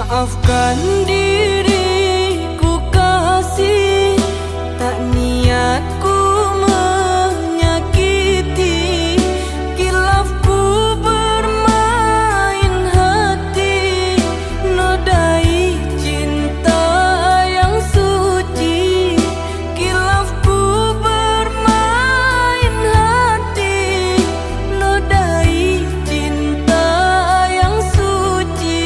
Maafkan diriku kasih, tak niatku menyakiti. Kilafku bermain hati, nodai cinta yang suci. Kilafku bermain hati, nodai cinta yang suci.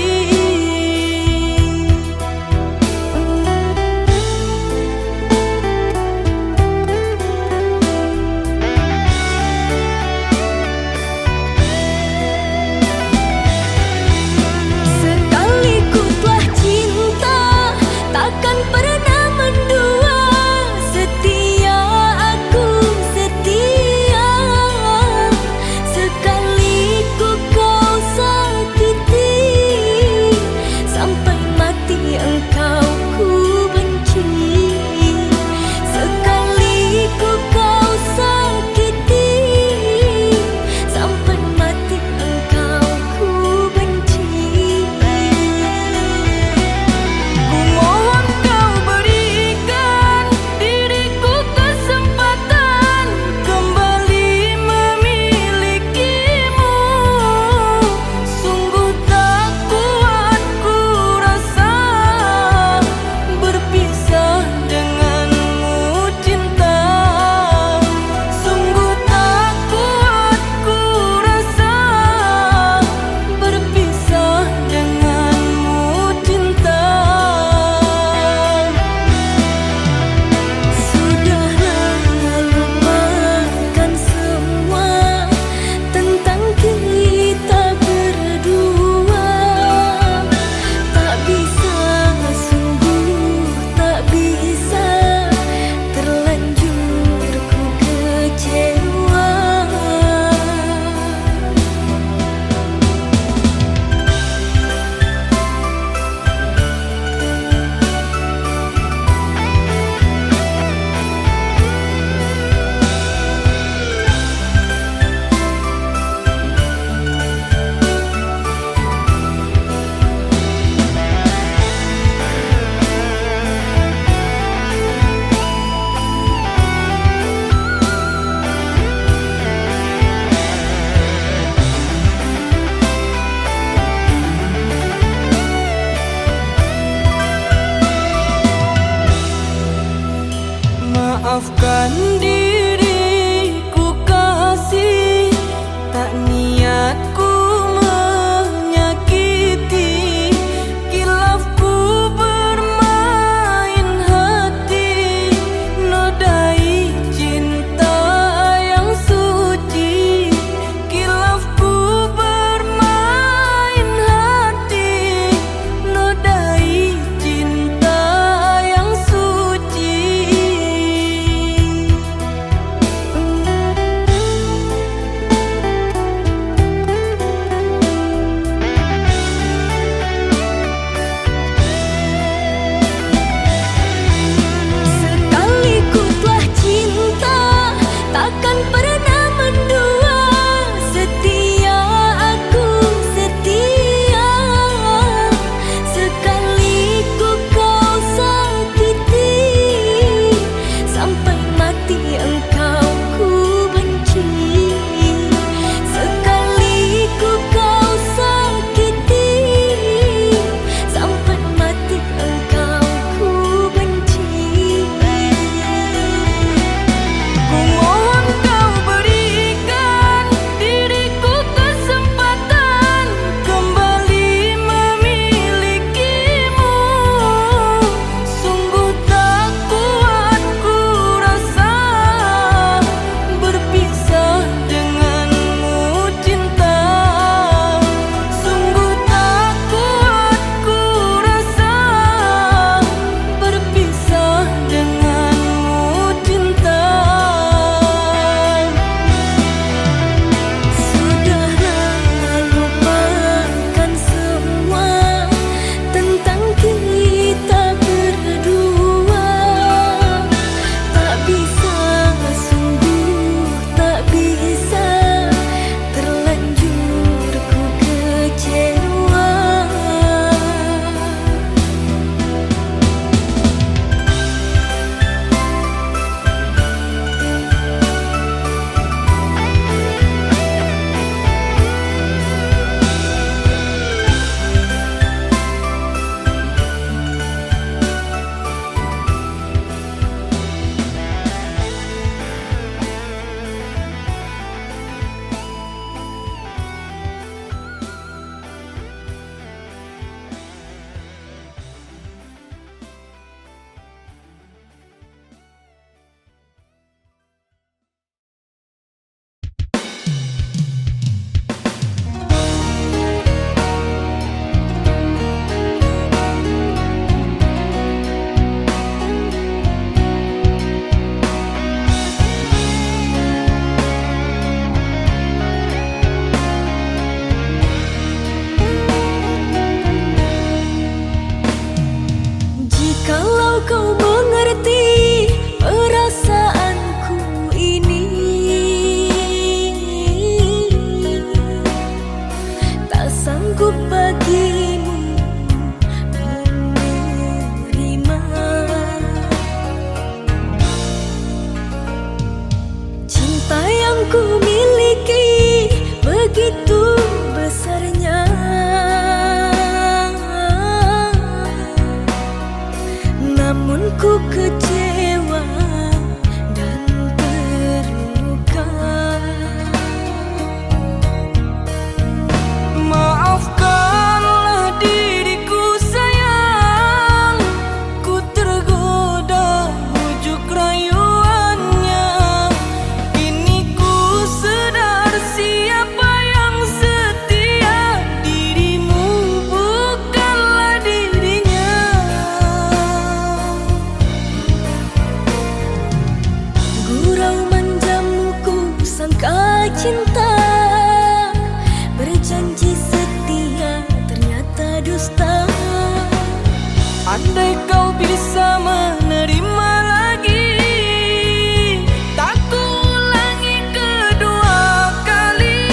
sanggup bagimu menerima cinta yang ku miliki begitu besarnya. Namun ku kecewa dan terluka. Maafkanlah diriku sayang, ku tergoda bujuk rayuannya. Kini ku sadar siapa yang setia, dirimu bukanlah dirinya. Gurau manjamu ku sangka cinta, berjanji setia ternyata dusta. Andai kau bisa menerima lagi, tak ku ulangi kedua kali.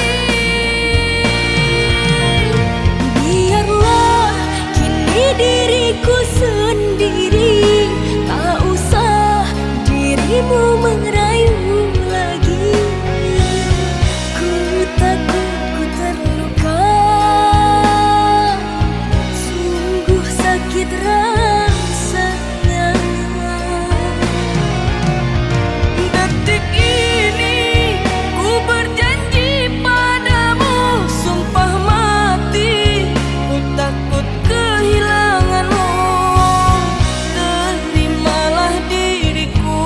Biarlah kini diriku sendiri, tak usah dirimu merayu lagi. Ku takut ku terluka, sungguh sakit rasanya. Detik ini ku berjanji padamu, sumpah mati, ku takut kehilanganmu. Terimalah diriku,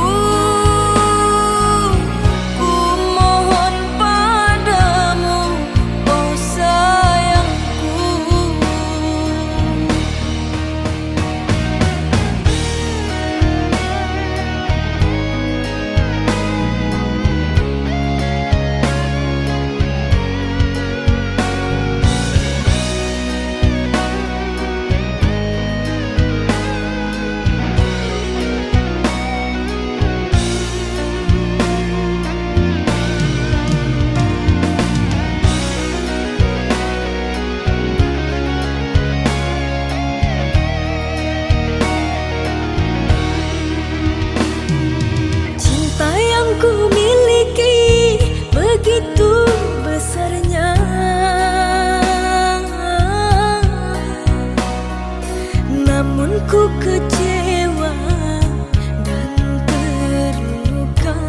ku mohon padamu, oh sayangku. Cinta yang ku miliki begitu besarnya. Namun ku kecewa dan terluka.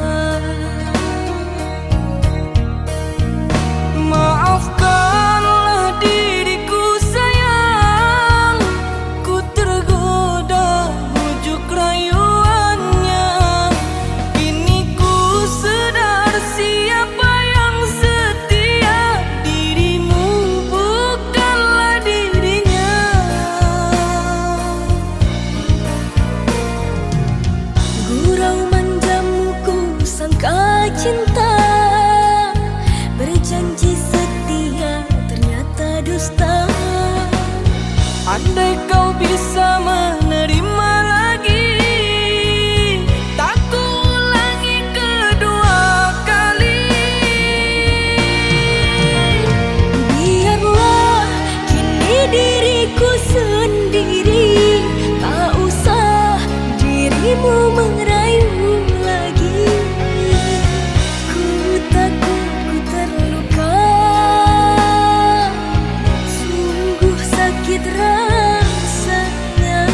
Maafkanlah diriku sayang, ku tergoda bujuk rayuannya. Kini ku sadar siapa yang setia, dirimu bukanlah dirinya. Gurau manjamu ku sangka cinta, berjanji setia ternyata dusta. Andai kau bisa menerima lagi, tak ku ulangi kedua kali. Biarlah kini diriku sendiri, tak usah dirimu merayu lagi. Ku takut ku terluka, sungguh sakit rasanya.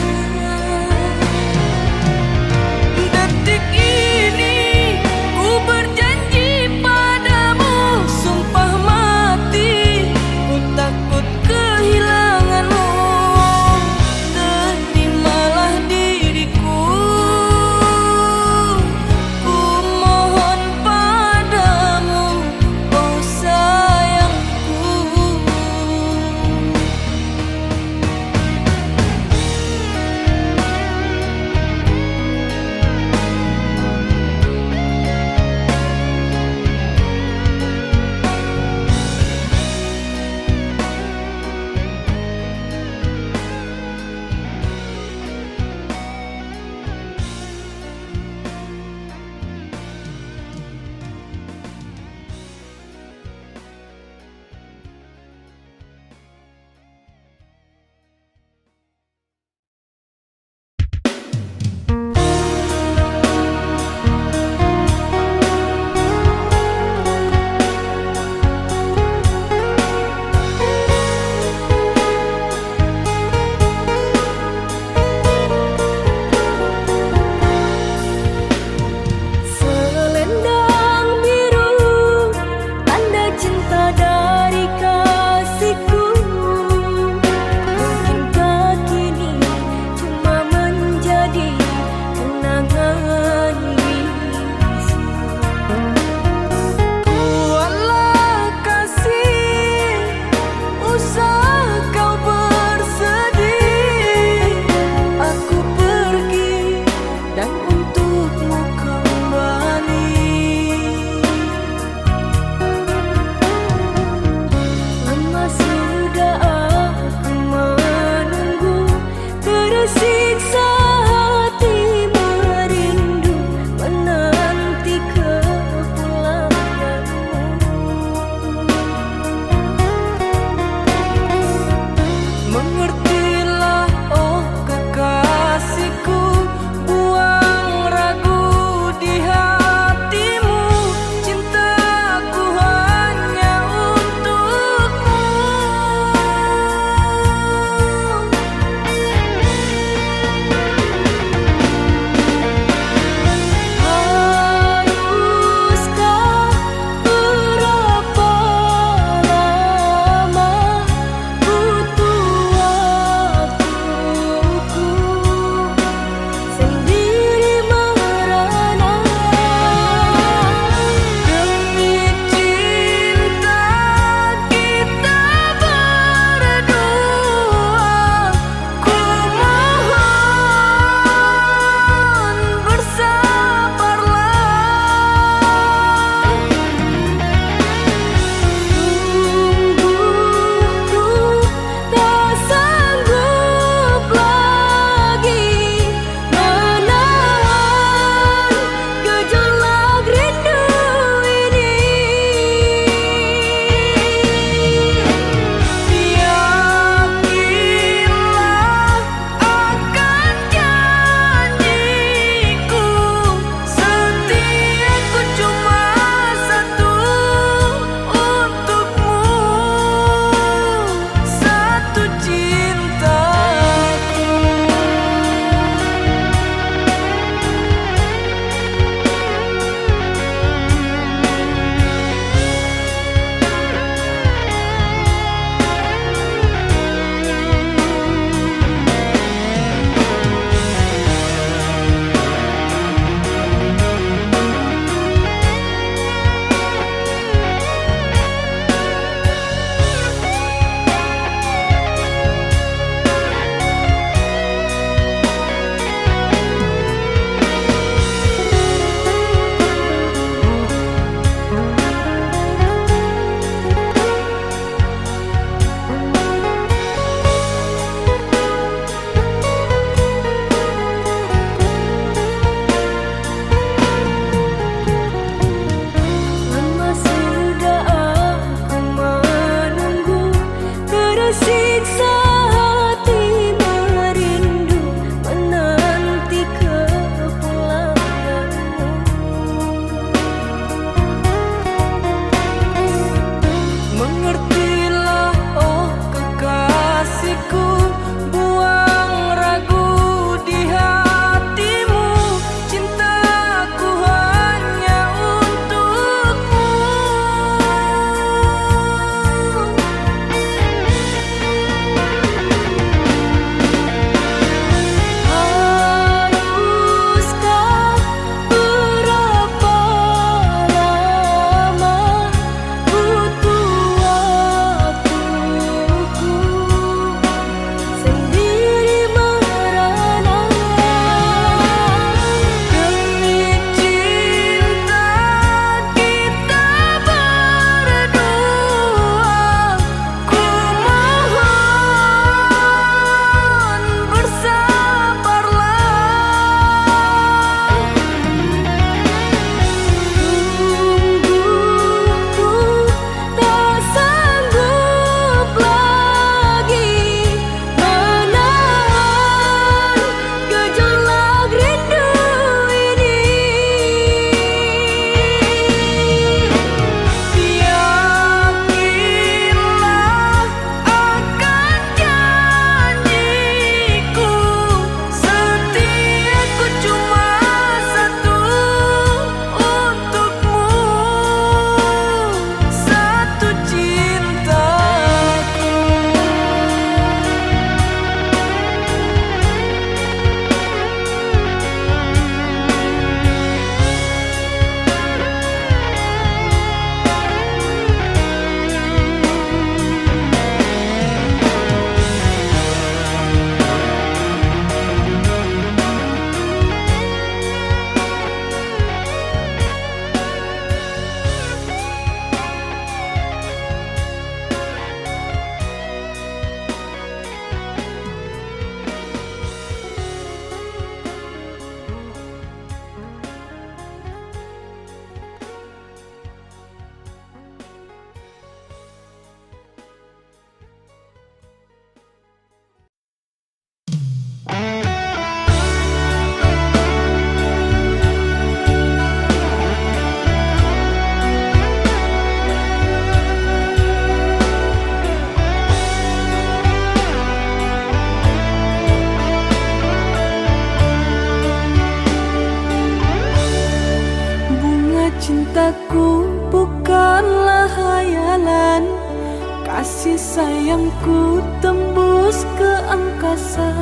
kasih sayangku tembus ke angkasa,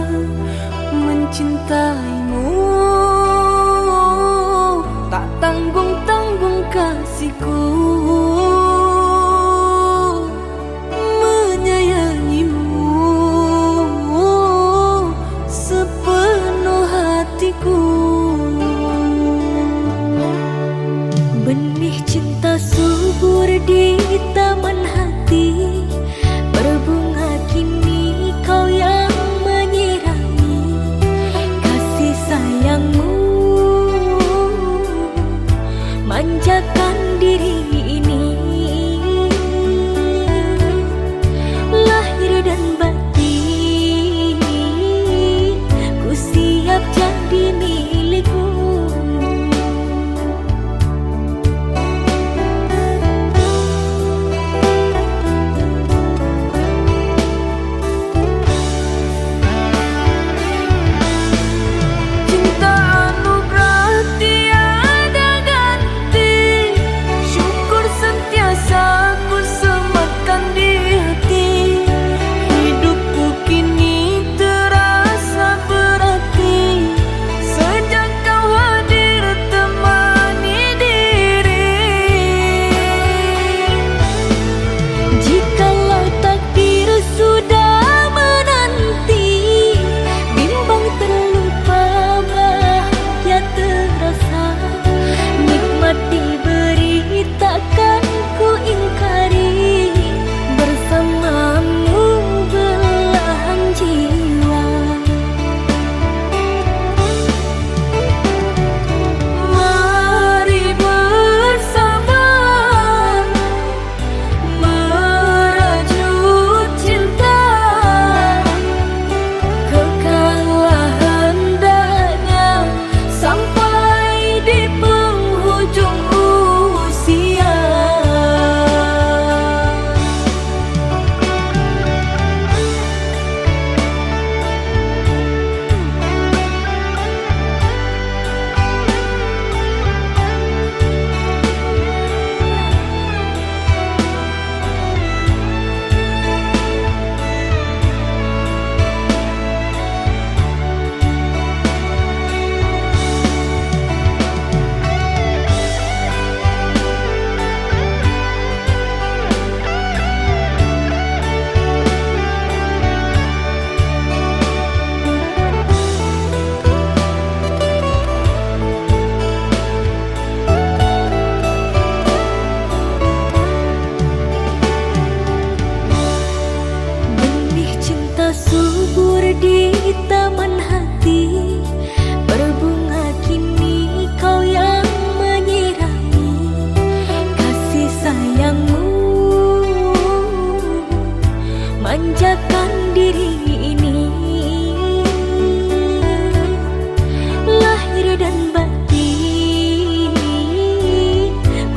mencintaimu tak tanggung-tanggung kasihku, menyayangimu sepenuh hatiku. Benih cinta subur di taman hati, berbunga kini kau yang menyirami. Kasih sayangmu manjakan diri ini, lahir dan batin ku siap jadi milikmu. Subur di taman hati, berbunga kini kau yang menyirami. Kasih sayangmu manjakan diri ini, lahir dan batin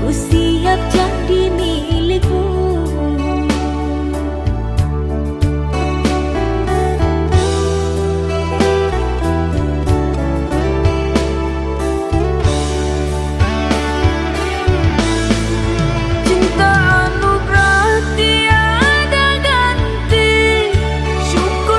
ku siap jadi milikmu. Syukur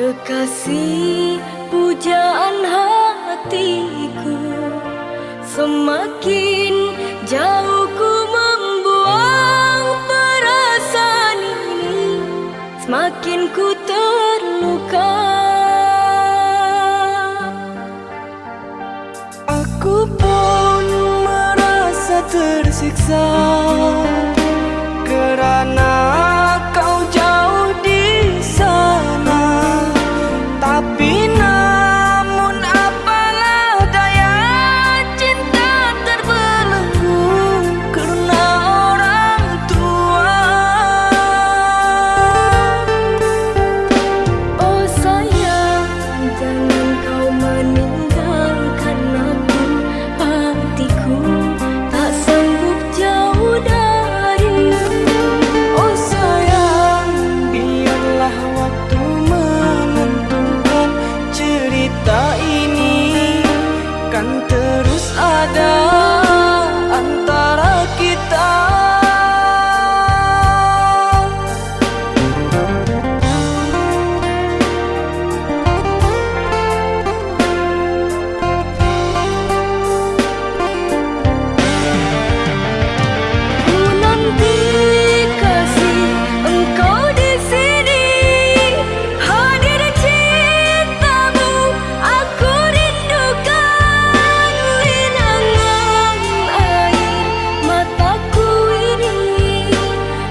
kekasih pujaan hatiku, semakin jauh ku membuang perasaan ini, semakin ku terluka. Aku pun merasa tersiksa kerana kau jauh di sana. Tapi namun apalah daya, cinta terbelenggu kerana orang tua. Oh sayang, jangan kau meninggalkan aku. Hatiku tak sanggup jauh darimu. Oh sayang, biarlah waktu menentukan. Cerita ini kan terus ada antara kita. Ku nanti kasih engkau di sini, hadir cintamu aku rindukan. Linangan air mataku ini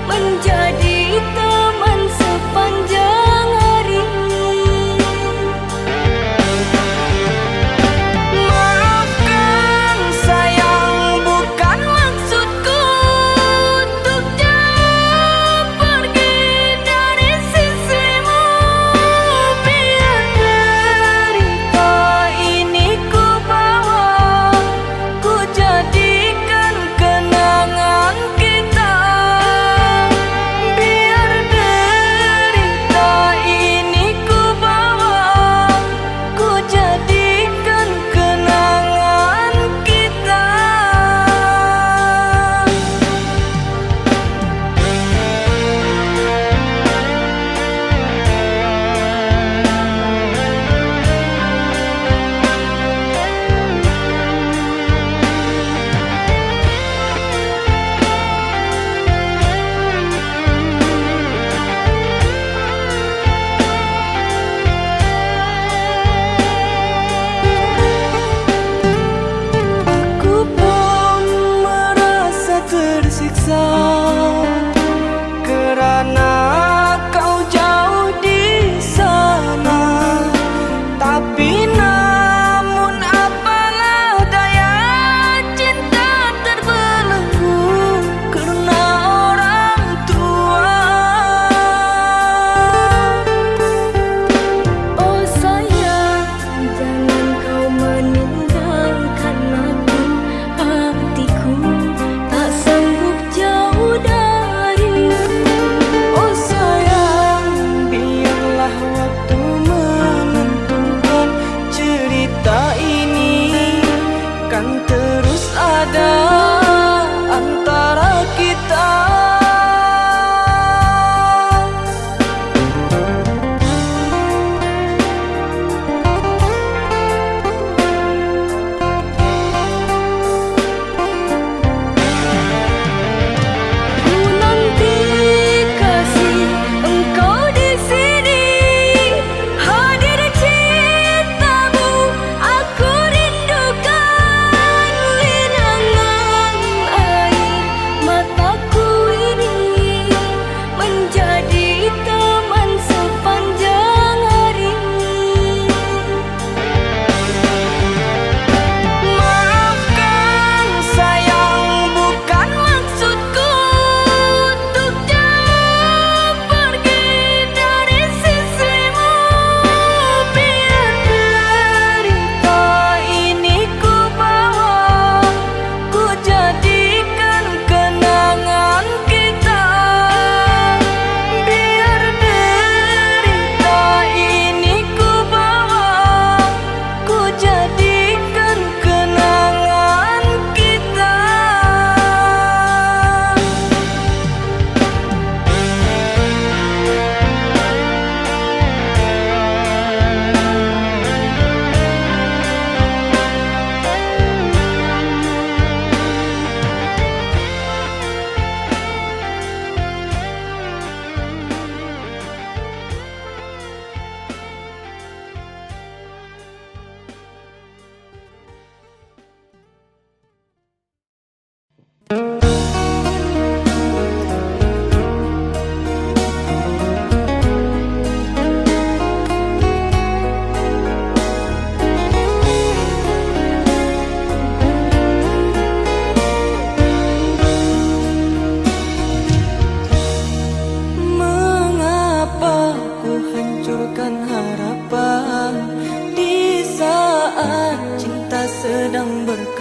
menjadi teman sepanjang hari. Maafkan sayang, bukan maksudku untuk jauh pergi dari sisimu. Biar derita ini ku bawa, ku jadikan kenangan kita. Biar derita ini ku bawa, ku jadikan kenangan kita. Aku pun merasa tersiksa kerana kau jauh di sana. Tapi namun apalah daya, cinta terbelenggu kerana orang tua. Oh sayang, jangan kau meninggalkan aku. Hatiku tak sanggup jauh darimu. Oh sayang, biarlah waktu menentukan. Cerita ini kan terus ada antara kita. Ku nanti kasih engkau di sini, hadir cintamu aku rindukan. Linangan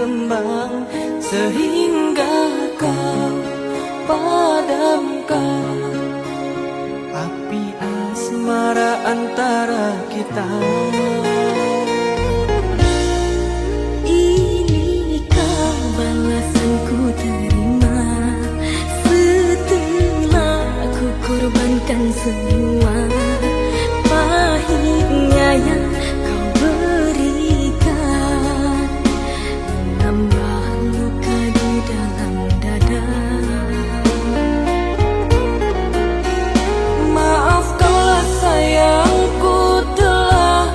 berkembang sehingga kau padamkan api asmara antara kita. Inikah balasan ku terima setelah ku korbankan semua pahitnya yang kau berikan, menambah luka di dalam dada. Maafkanlah sayangku telah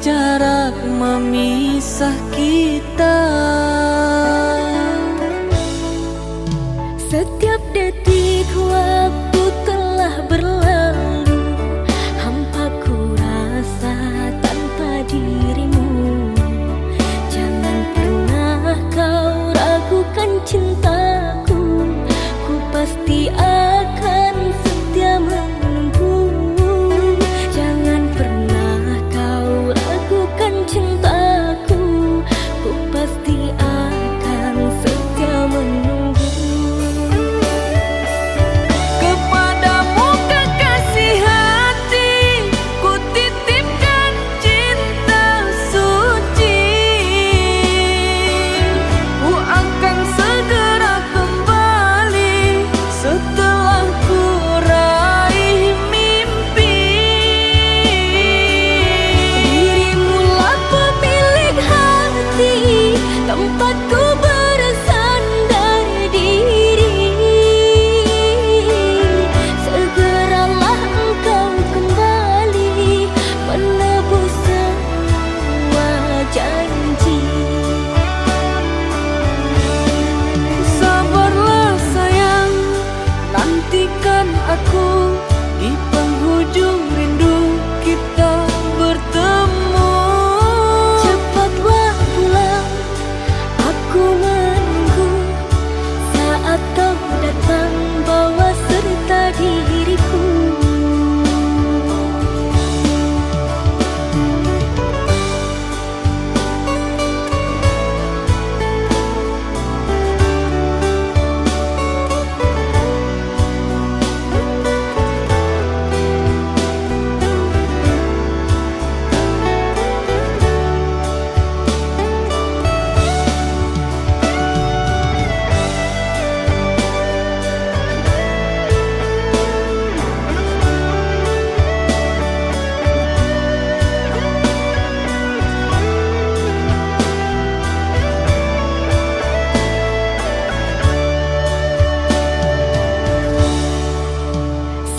jarak memisah kita. Setiap detik waktu telah berlalu, hampa ku rasa tanpa dirimu. Jangan pernah kau ragukan cintaku, ku pasti akan setia menunggu. Jangan pernah kau ragukan cintaku, ku pasti akan setia menunggu. Kepadamu kekasih hati, ku titipkan cinta suci. Ku akan segera kembali setelah ku raih mimpi. Dirimulah pemilik hati, tempatku bersandar diri. Segeralah engkau kembali menebus semua janji. Sabarlah sayang, nantikan aku di penghujung rindu kita bertemu. Cepatlah pulang, aku menunggu. Saat kau datang, bawa serta diriku.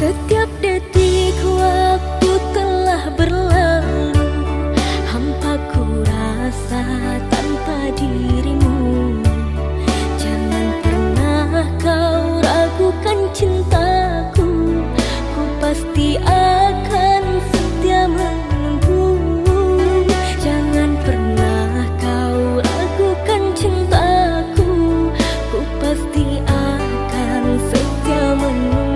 Setiap detik waktu telah berlalu, hampa ku rasa tanpa dirimu. Jangan pernah kau ragukan cintaku, ku pasti akan setia menunggu. Jangan pernah kau ragukan cintaku, ku pasti akan setia menunggu.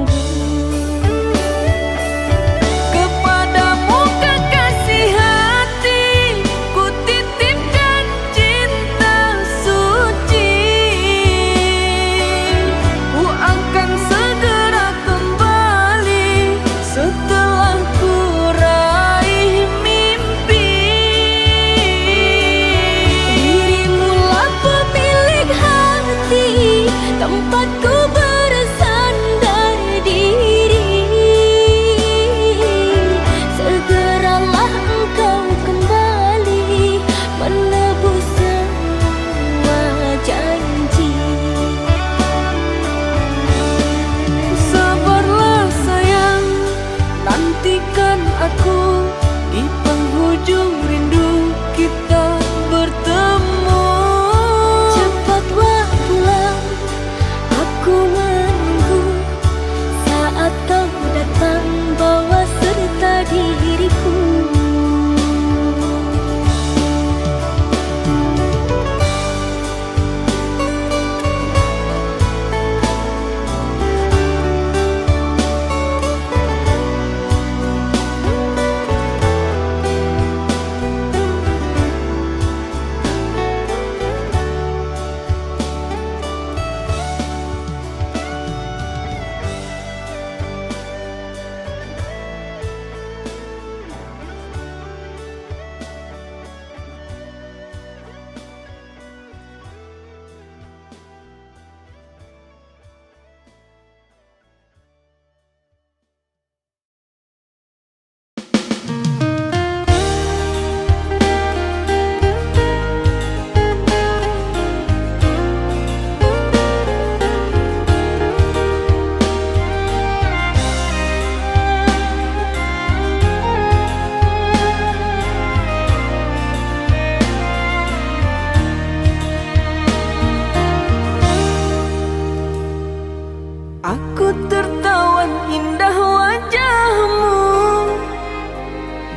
Kepadamu kekasih hati, ku titipkan cinta suci. Ku akan segera kembali setelah ku raih mimpi. Dirimulah pemilik hati, tempatku bersandar diri. Segeralah engkau kembali menebus semua janji. Sabarlah sayang, nantikan aku di penghujung rindu kita bertemu. Cepatlah pulang, aku menunggu. Saat kau datang, bawa serta diriku.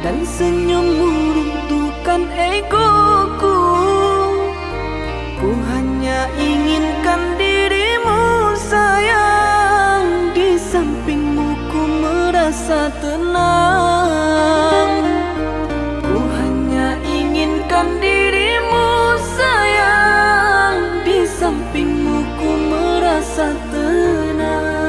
dan senyummu runtuhkan egoku. Ku hanya inginkan dirimu sayang, di sampingmu ku merasa tenang. Ku hanya inginkan dirimu sayang, di sampingmu ku merasa tenang.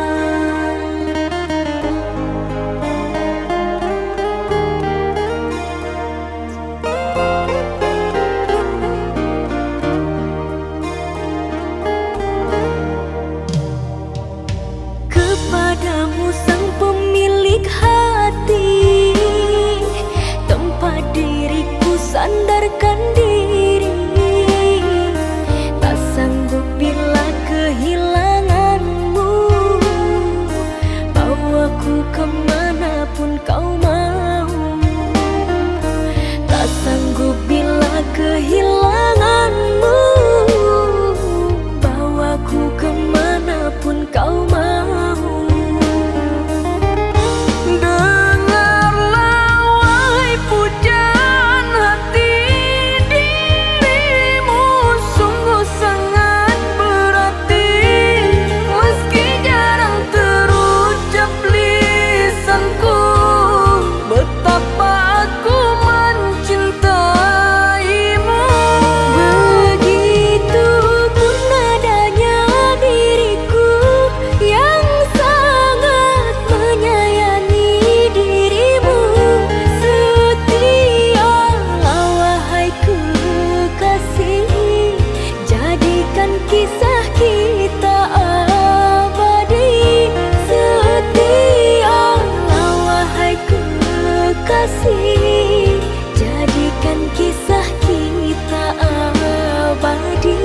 Kepadamu sang pemilik hati, tempat diriku sandarkan diri. Tak sanggup bila kehilanganmu, bawaku kemanapun kau mau. Tak sanggup bila kehilanganmu, bawaku kemanapun kau mau. Kisah kita abadi, setialah wahai kekasih, jadikan kisah kita abadi.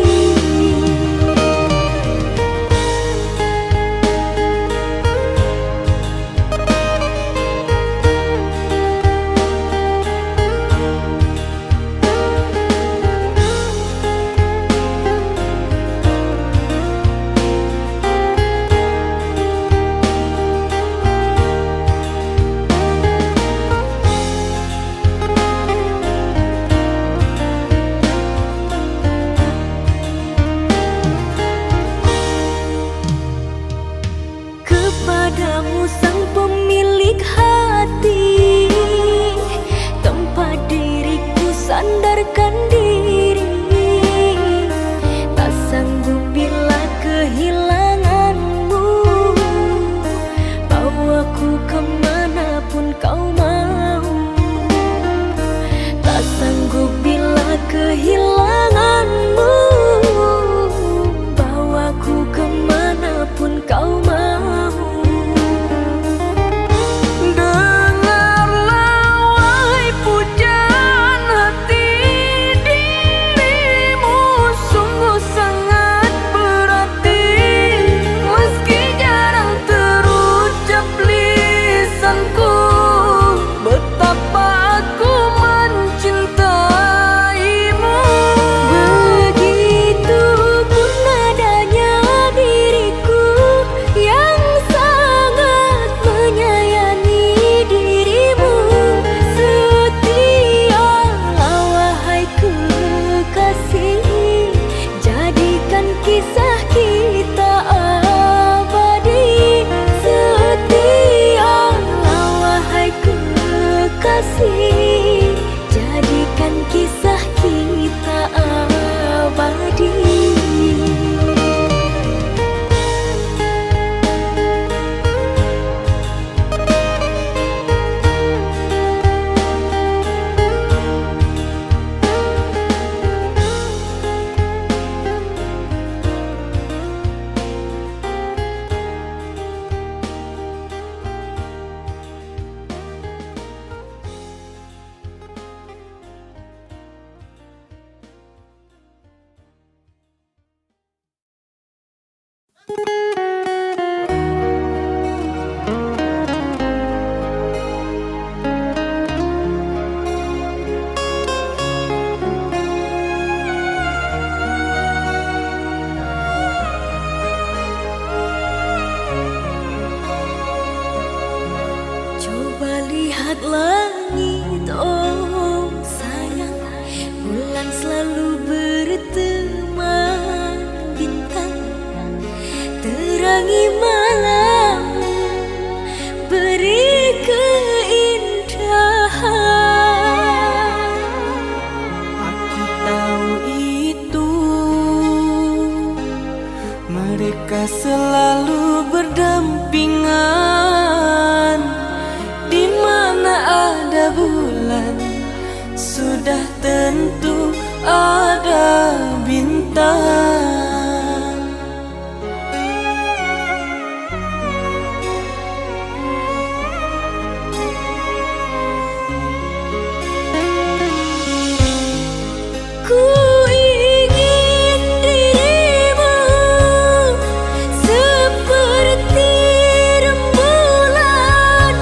Kepadamu sang pemilik hati, tempat diriku sandarkan diri. Tak sanggup bila kehilanganmu, bawaku kemanapun kau mau. Tak sanggup bila kehilanganmu, bawaku kemanapun kau mau. Kisah kita abadi, setialah wahai kekasih, jadikan kisah kita abadi. bulan, sudah tentu ada bintang. Ku ingin dirimu seperti rembulan,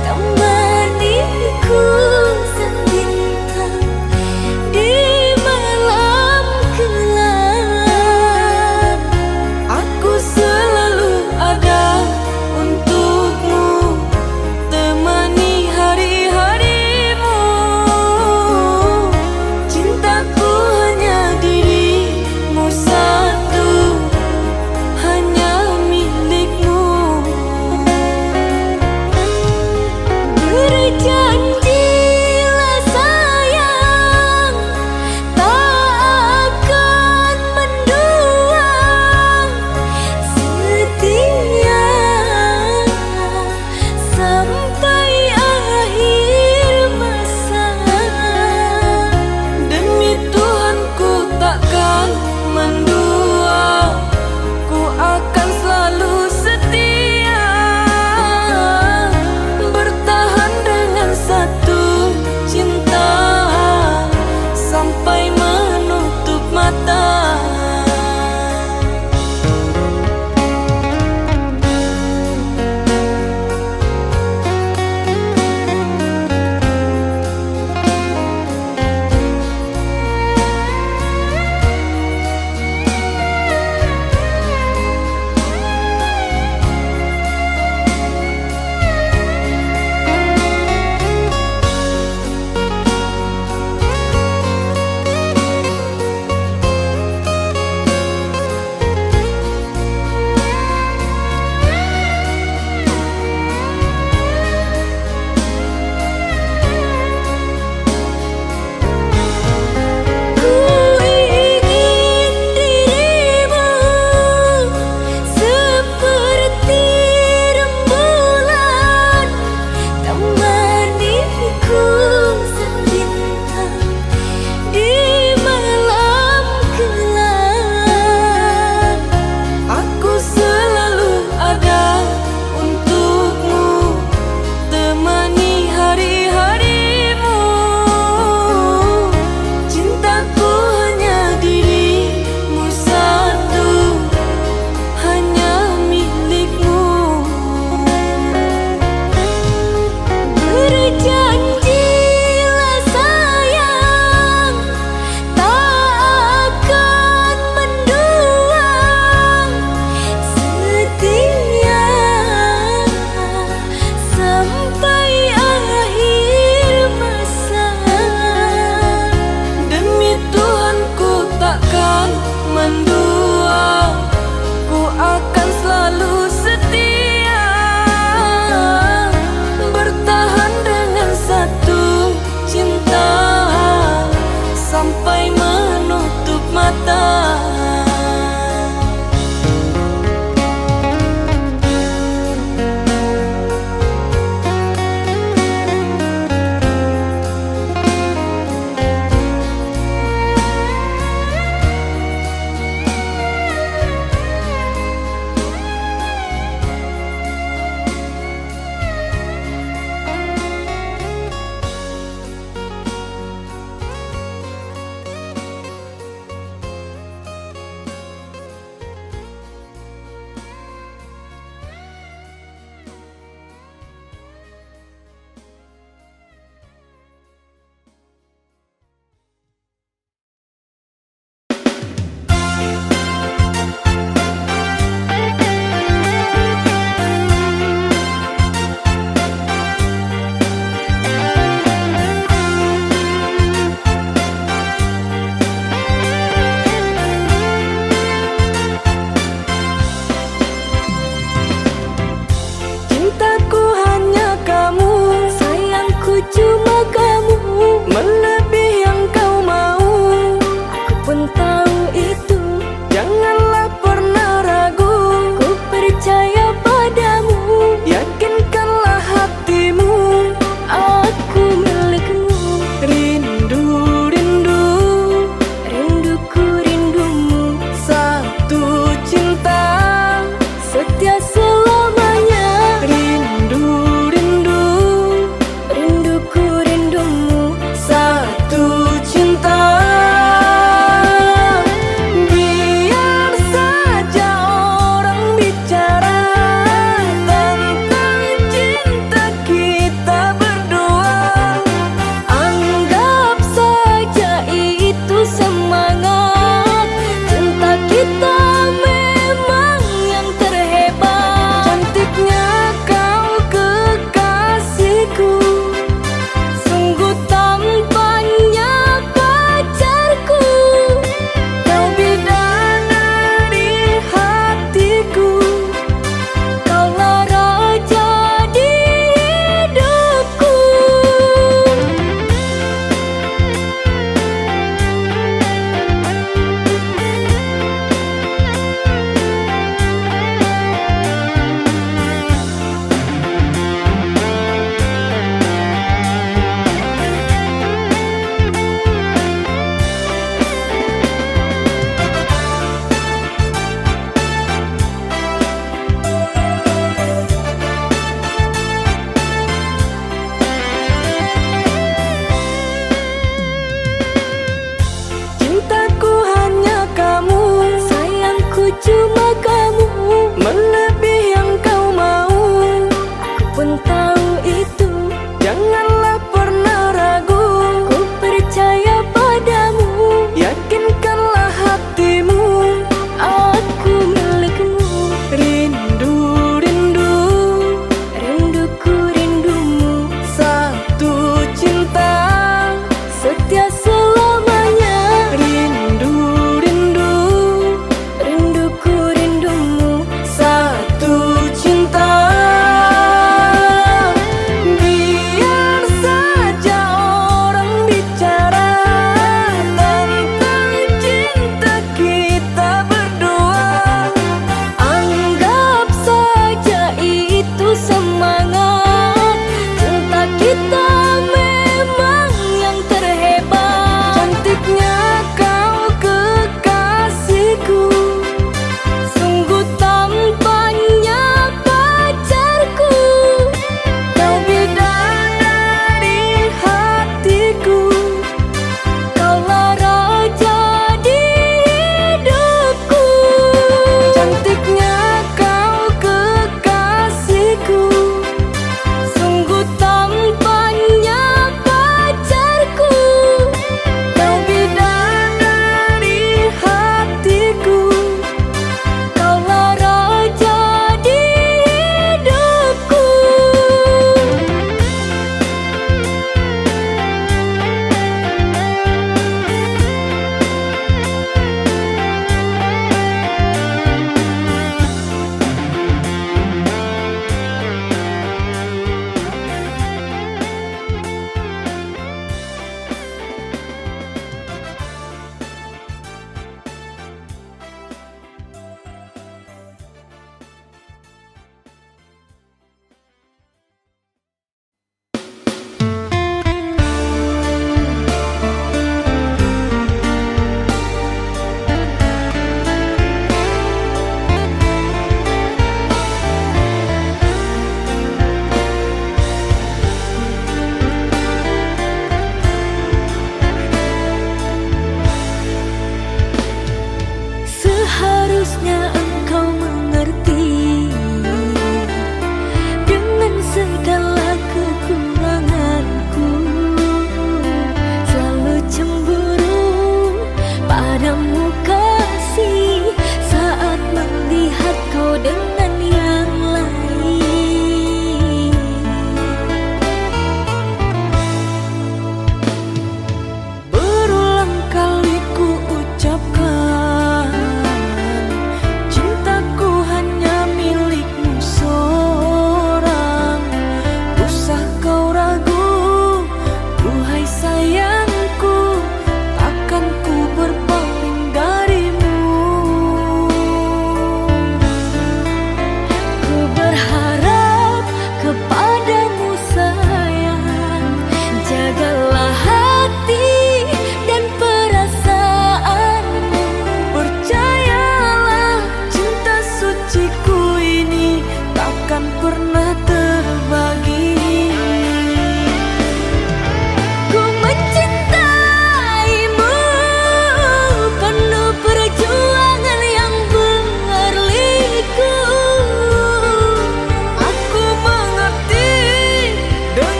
temaniku sang bintang di malam gelap.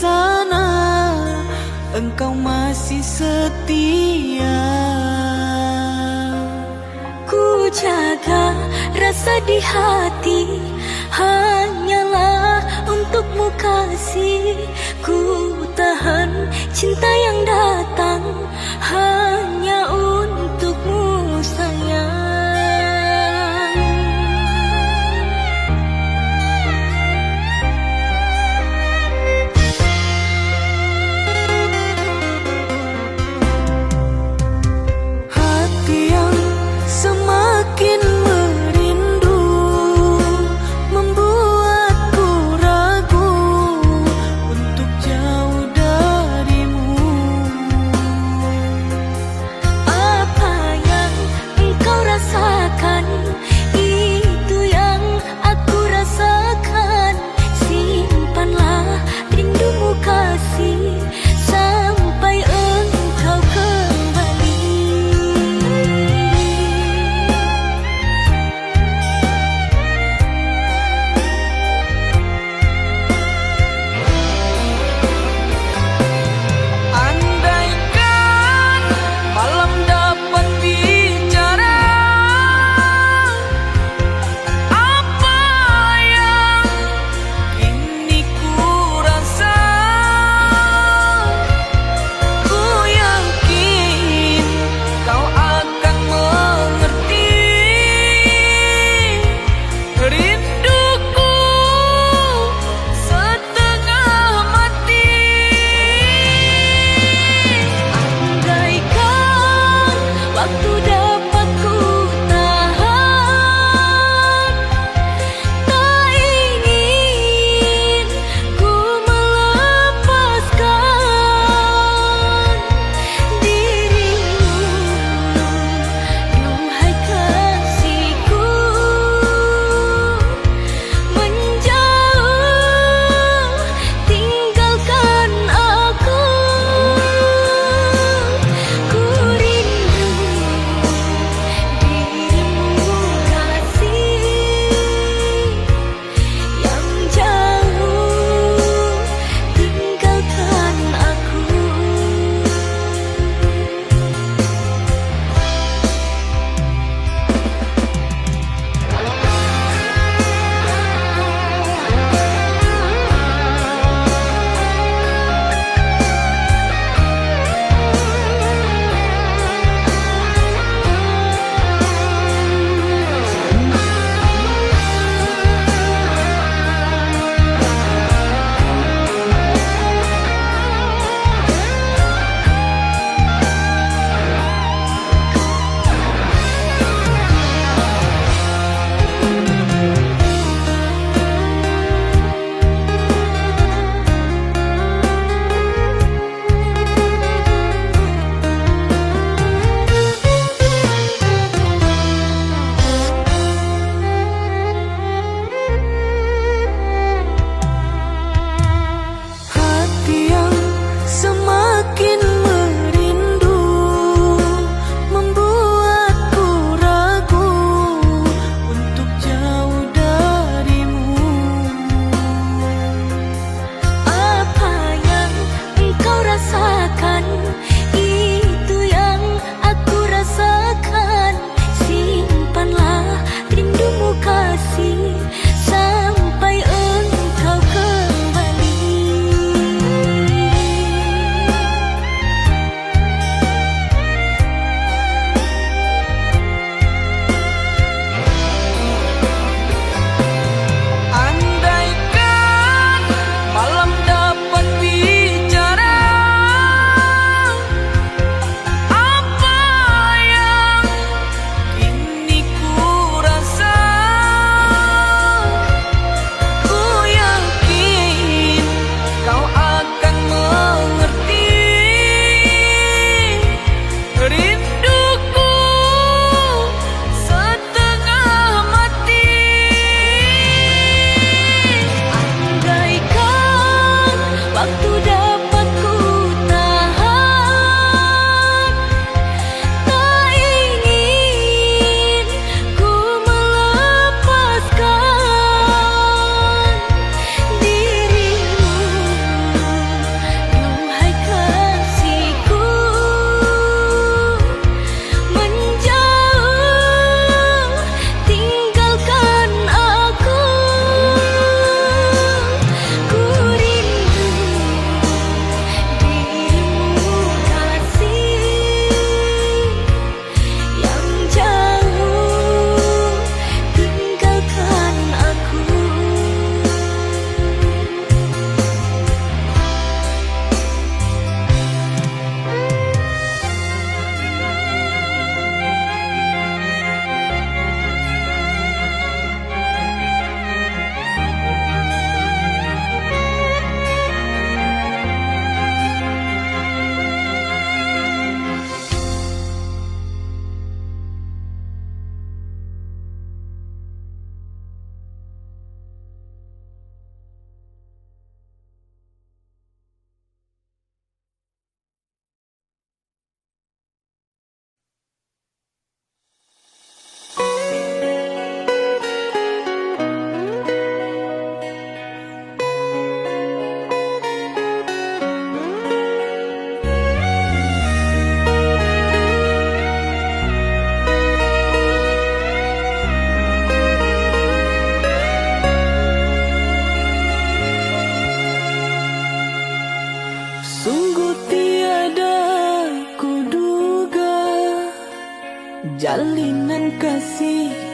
sana engkau masih setia. Ku jaga rasa di hati hanyalah untukmu kasih. Ku tahan cinta yang datang hanya untukmu sayang. Hati yang semakin merindu membuatku ragu untuk jauh darimu.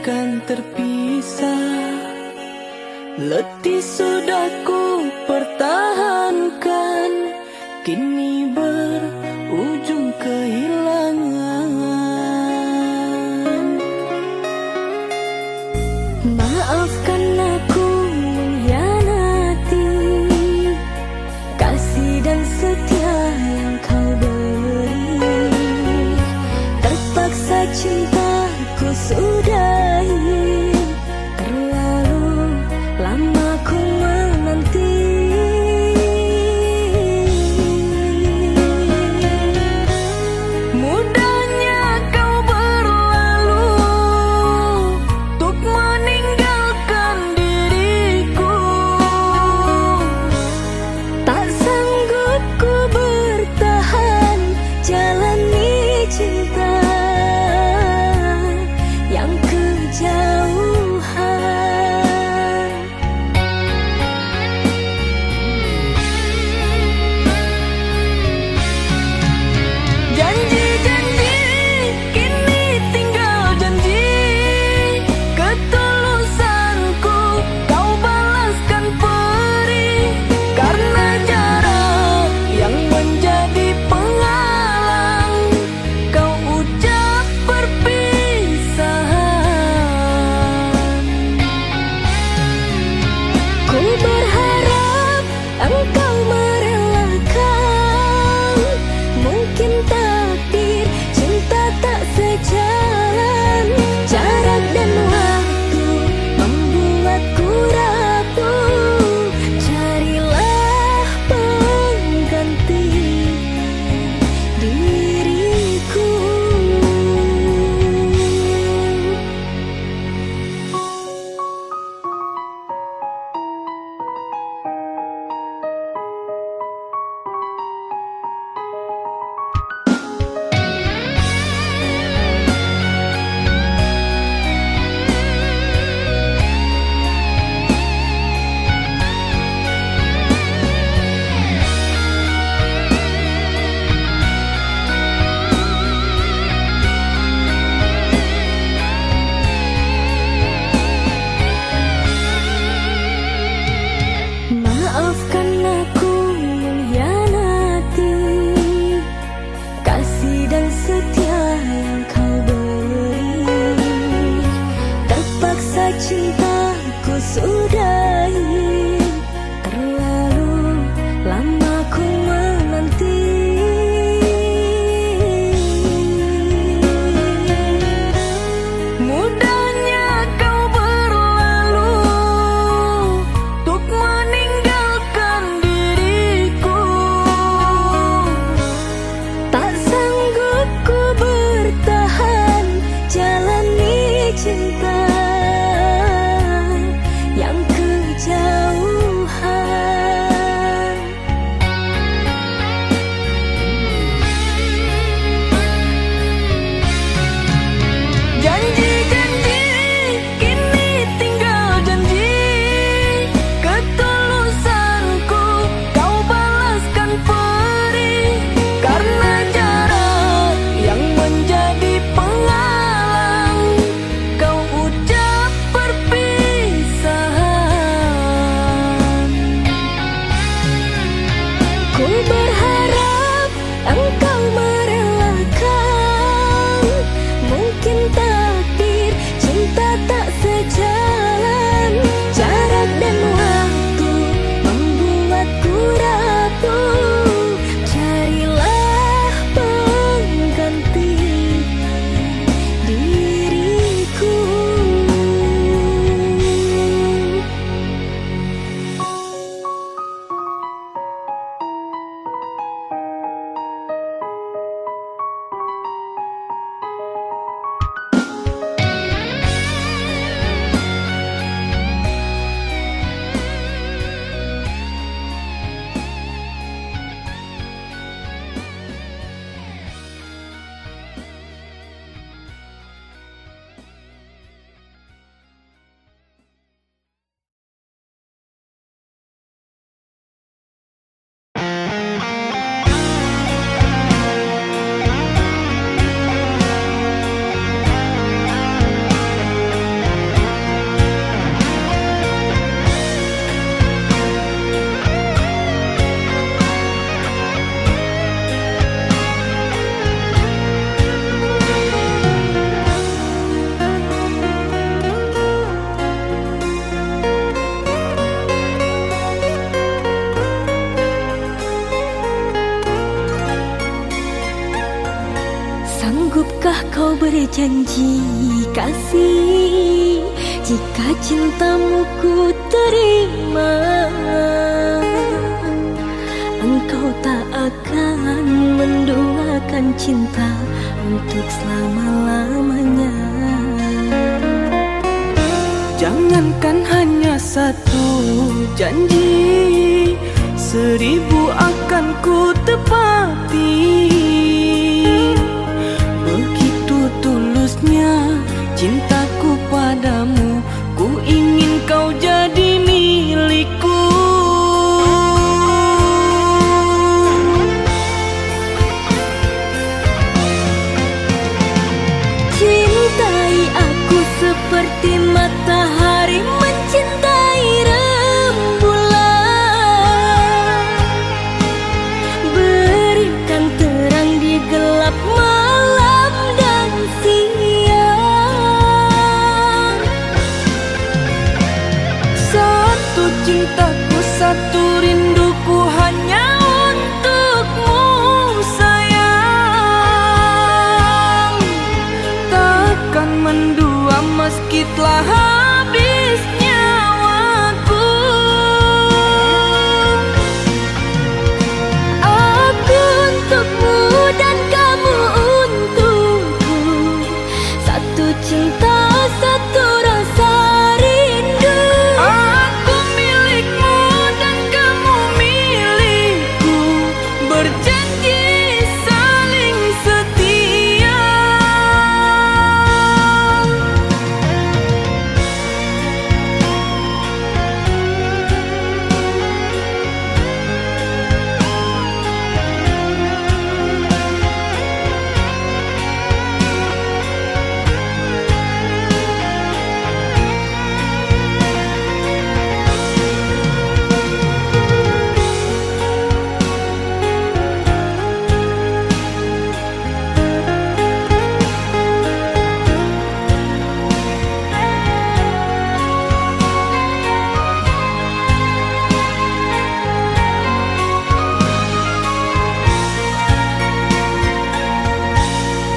takkan terpisah. Letih sudah ku pertahankan, kini berujung kehilangan. Maafkan aku mengkhianati kasih dan setia yang kau beri. Terpaksa cintaku sudahi, terlalu lama ku berjanji kasih, jika cintamu ku terima, engkau tak akan menduakan cinta untuk selama-lamanya. Jangankan hanya satu janji, 1000 akan ku tepati. Begitu tulusnya cintaku padamu, ku ingin kau jadi milikku. Cintai aku seperti matahari mencintai rembulan, berikan terang di gelap malam dan siang. Satu cintaku, satu rinduku hanya untukmu sayang. Takkan mendua meski telah habis nyawaku. Aku untukmu dan kamu untukku, satu cinta, satu rasa rindu. Aku milikmu dan kamu milikku, berjanji saling setia.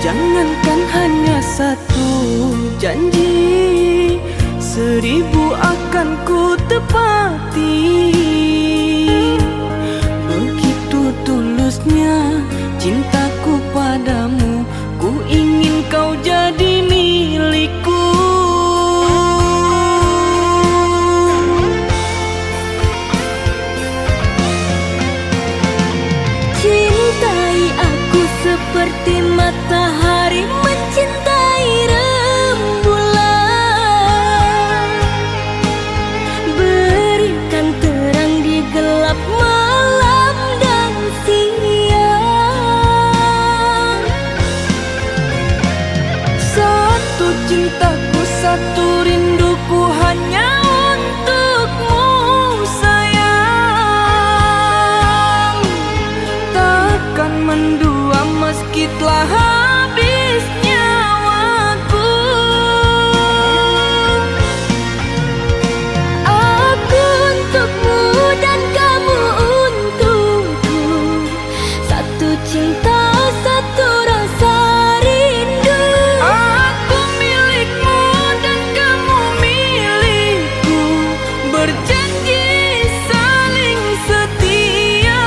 Jangankan hanya satu janji, 1000 akan ku tepati. Begitu tulusnya cintaku padamu, ku ingin kau jadi milikku. Cintai aku seperti matahari mencintai rembulan, berikan terang di gelap malam dan siang. Satu cintaku, satu rinduku hanya untukmu sayang. Takkan mendua meski telah habis nyawaku. Aku untukmu dan kamu untukku, satu cinta, satu rasa rindu. Aku milikmu dan kamu milikku, berjanji saling setia.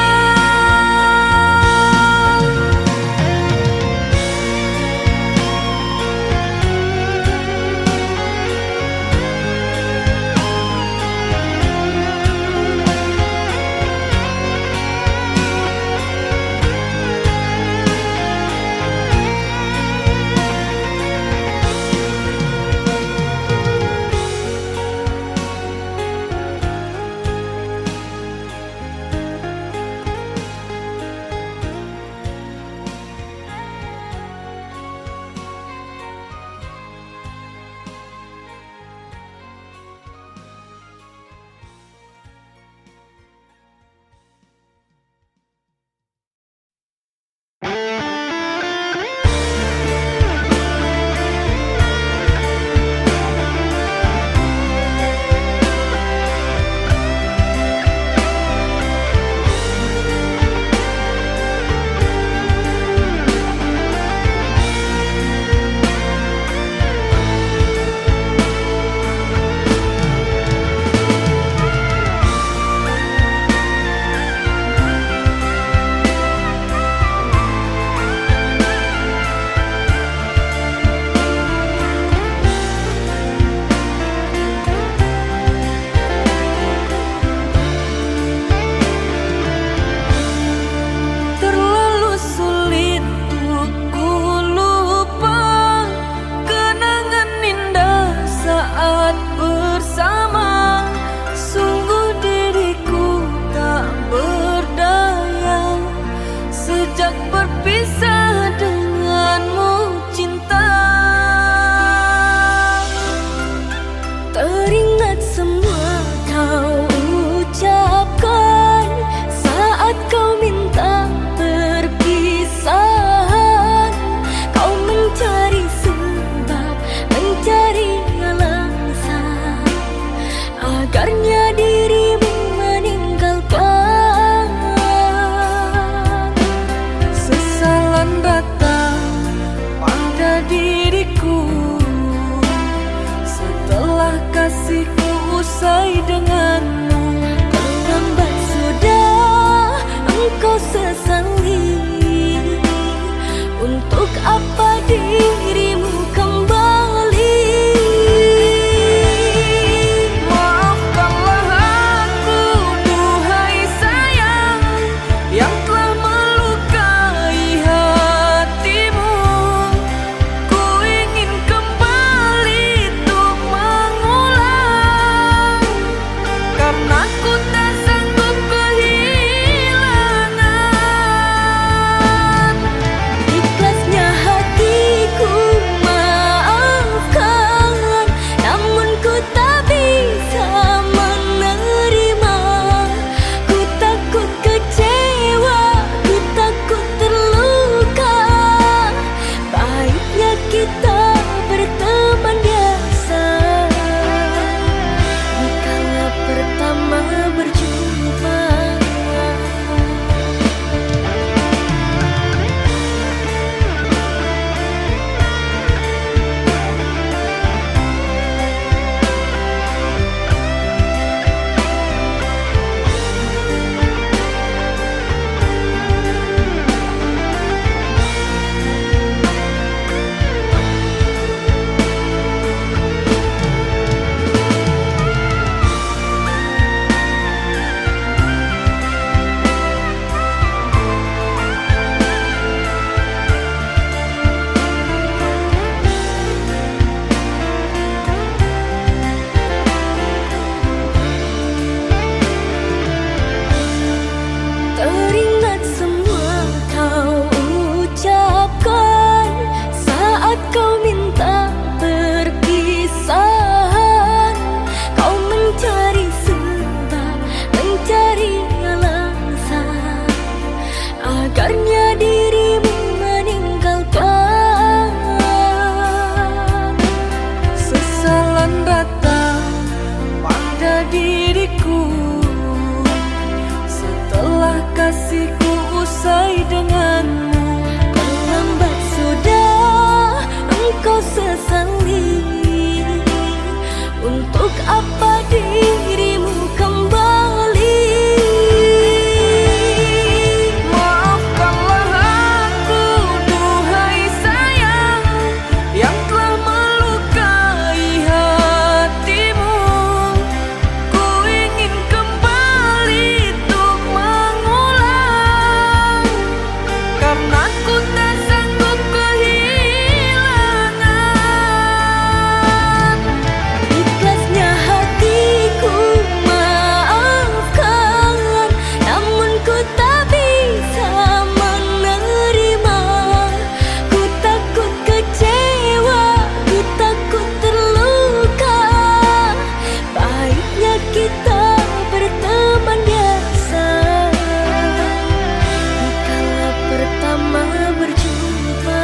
selesai denganmu. Terlambat sudah engkau sesali. Untuk apa dirimu kembali? Maafkanlah aku, duhai sayang, yang telah melukai hatimu. Ku ingin kembali untuk mengulang, karena ku tak sanggup kehilangan. Ikhlasnya hatiku maafkan, namun ku tak bisa menerima. Ku takut kecewa, ku takut terluka. Baiknya kita berteman biasa, di kala pertama berjumpa.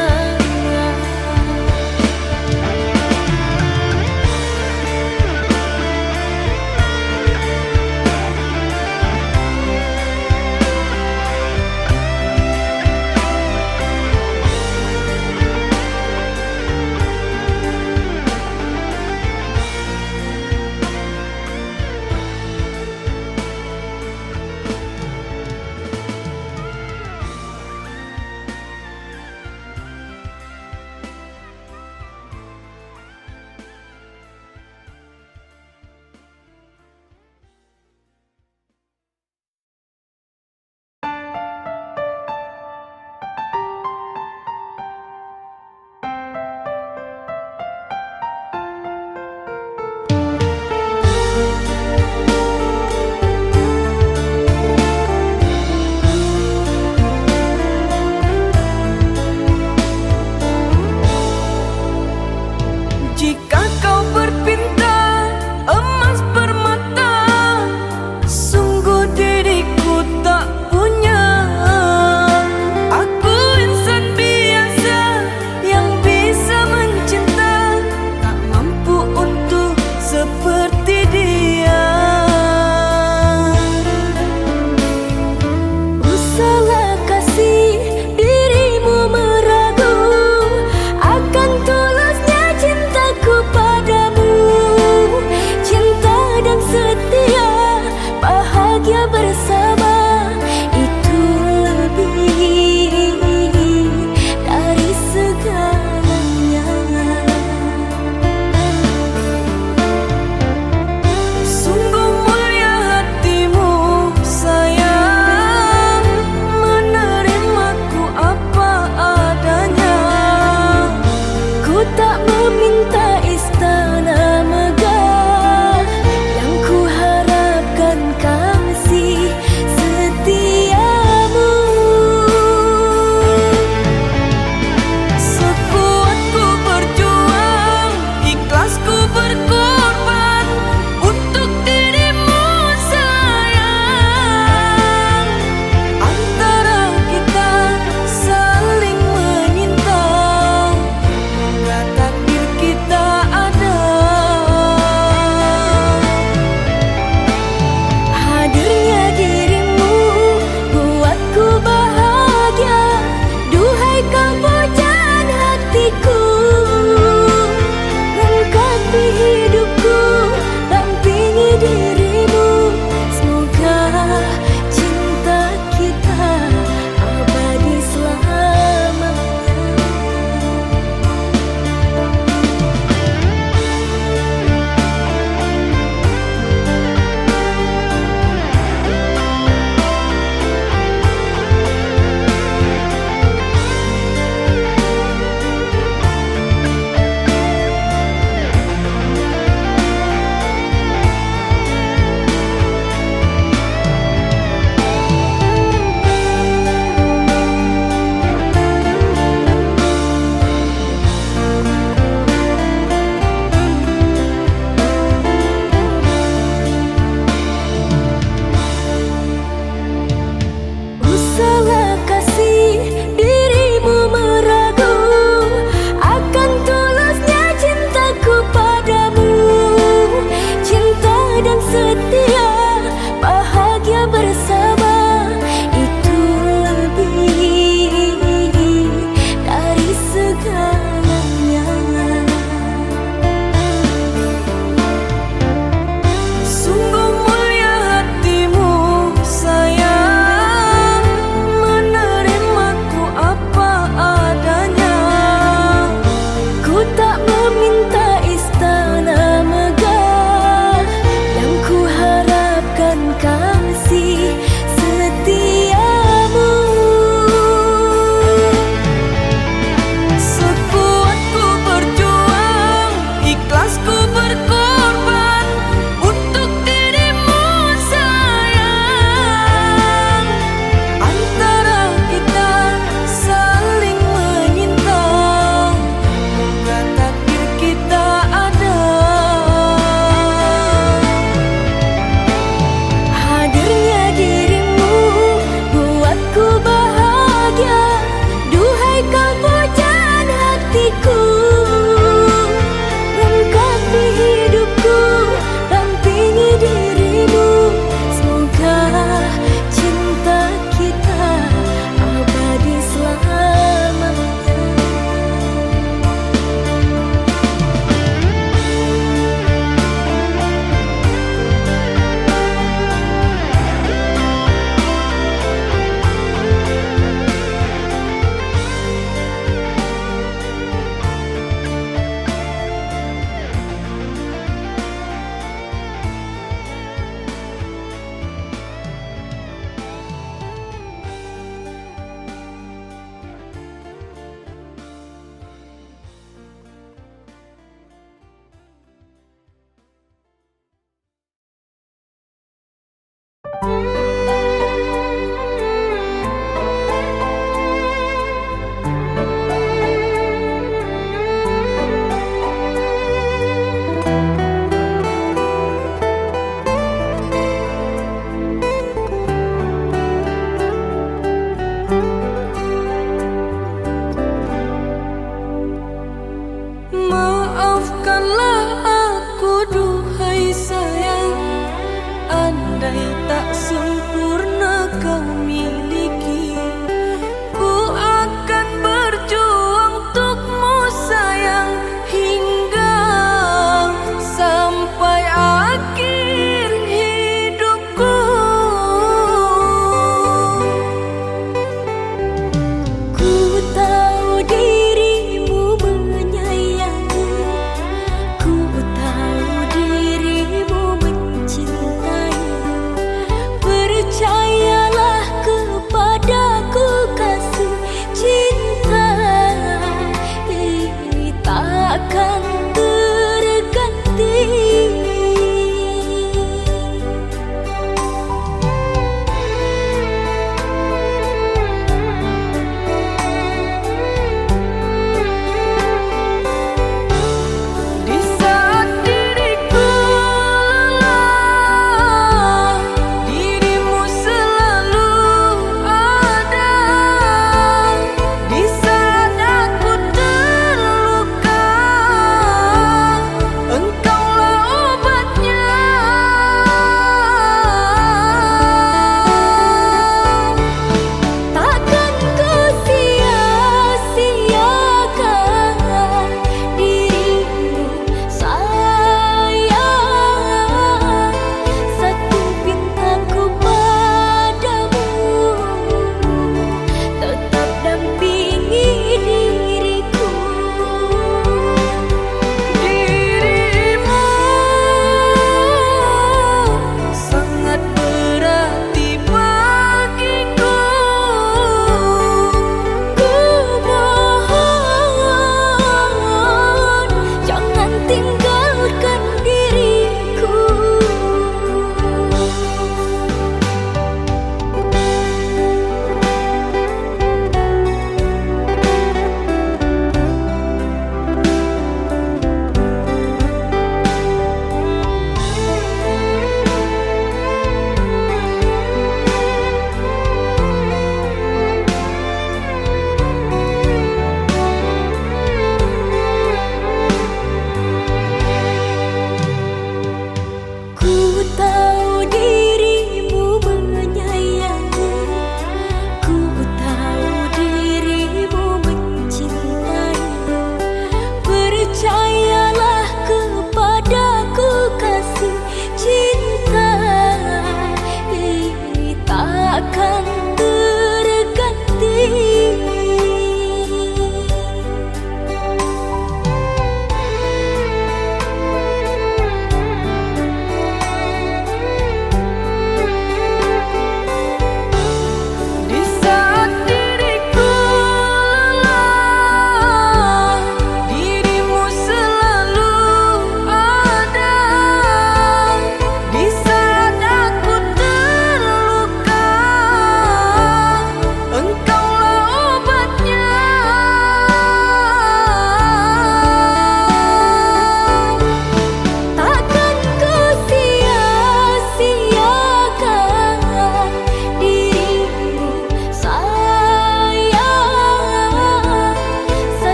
Jika kau berpinta emas permata, sungguh diriku tak punya. Aku insan biasa yang bisa mencinta, tak mampu untuk seperti dia. Ku salah kasih dirimu meragu akan tulusnya cintaku padamu. Cinta dan setia, bahagia bersama, itu lebih dari segalanya. Sungguh mulia hatimu sayang, menerimaku apa adanya. Ku tak meminta istana megah, yang ku harapkan kasih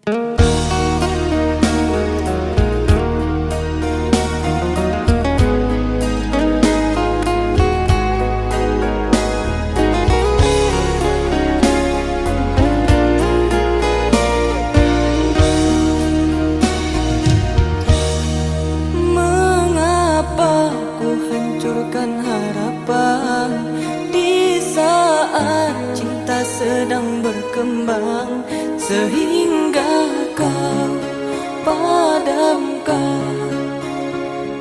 Mengapa ku hancurkan harapan di saat cinta sedang berkembang, sehingga kau padamkan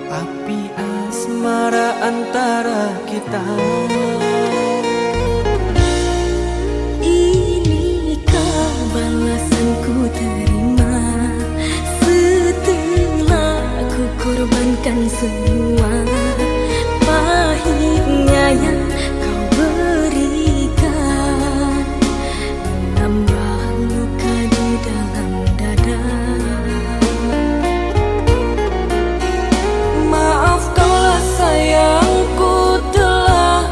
api asmara antara kita. Inikah balasan ku terima setelah ku korbankan semua pahitnya yang kau berikan, menambah luka di dalam dada. Maafkanlah sayangku telah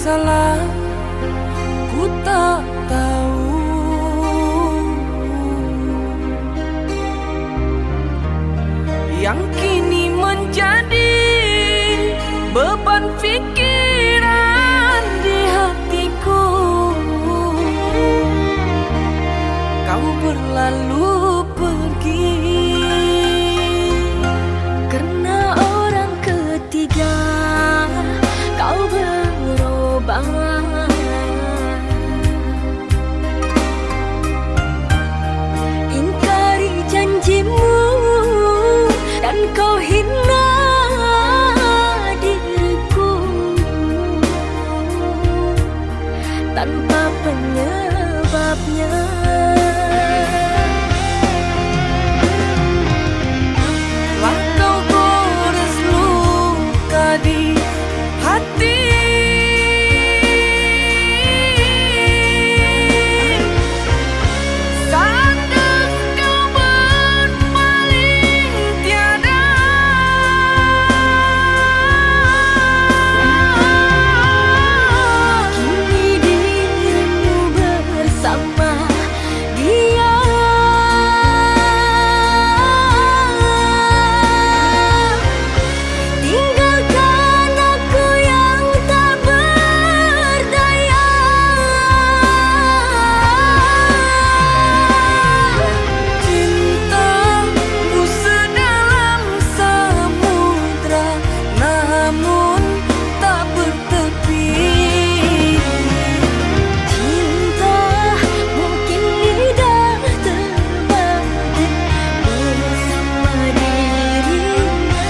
salah, ku tak tahu. Yang kini menjadi beban pikiran di hatiku, kau berlalu pergi Karena orang ketiga kau berubah. Ingkari janjimu dan kau hina diriku tanpa penyebabnya. Lah kau gores luka di hati, saat engkau berpaling tiada. Kini dirimu bersama dia. Tinggalkan aku yang tak berdaya. Cintamu sedalam samudra, namun tak bertepi. Cinta mungkin indah terbagi bersama dirinya.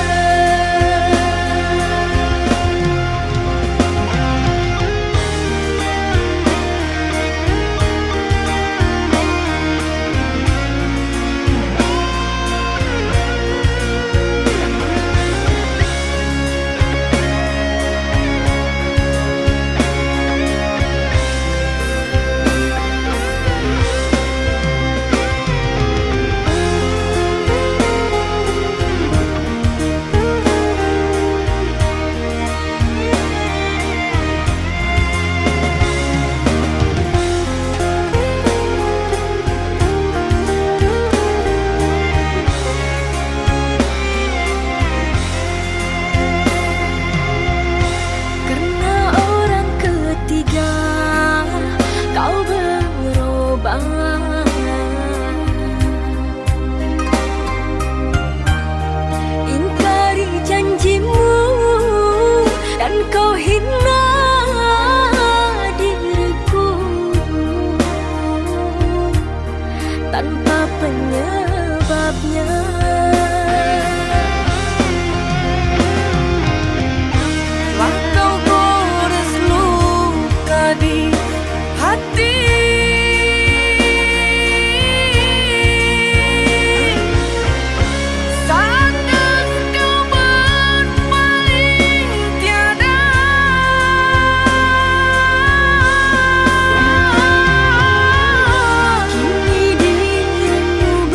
Karena orang ketiga kau berubah. Ingkari janjimu dan kau hina diriku tanpa penyebabnya. Lah kau gores luka di hati, saat engkau berpaling tiada. Kini dirimu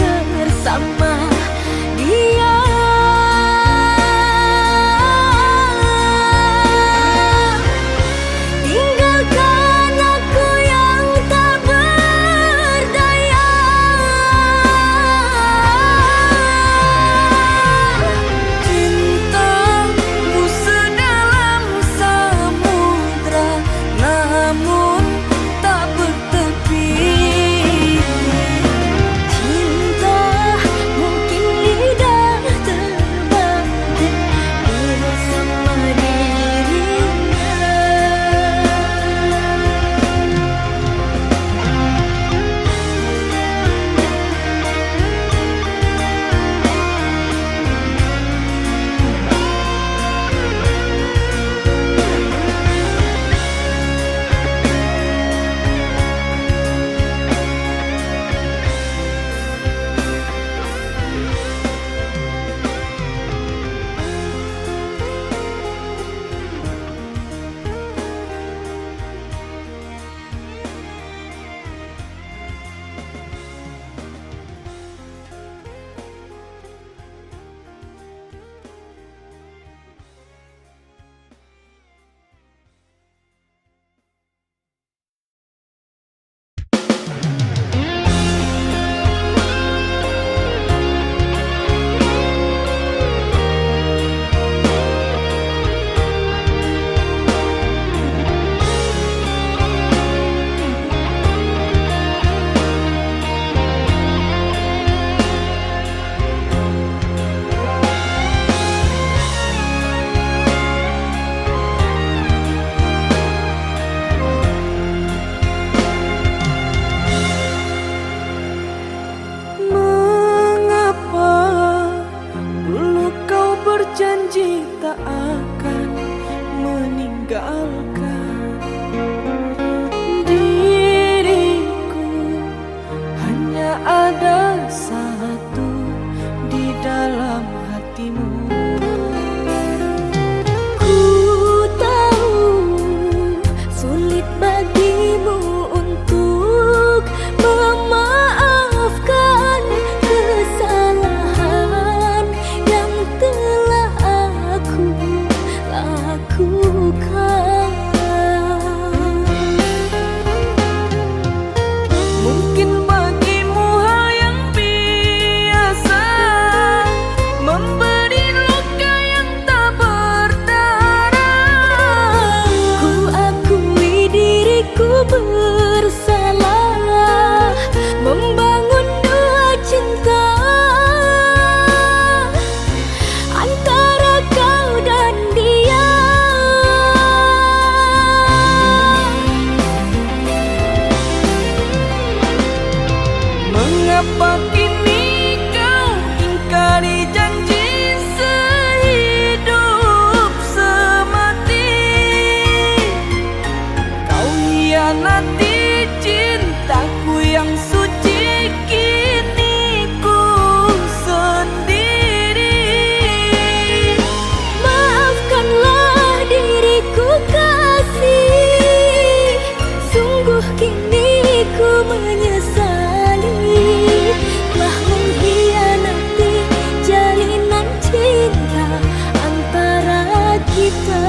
ada satu di dalam hatimu. Ku tahu sulit bagimu untuk memaafkan kesalahan yang telah aku lakukan. Mungkin bagimu hal yang biasa, memberi luka yang tak berdarah. Ku akui diriku bersalah, membangun dua cinta antara kau dan dia. Mengapa kini kau ingkari janji sehidup semati? Kau hianati cintaku yang suci, kini ku sendiri. Maafkanlah diriku kasih, sungguh kini ku menyesali telah mengkhianati jalinan cinta antara kita.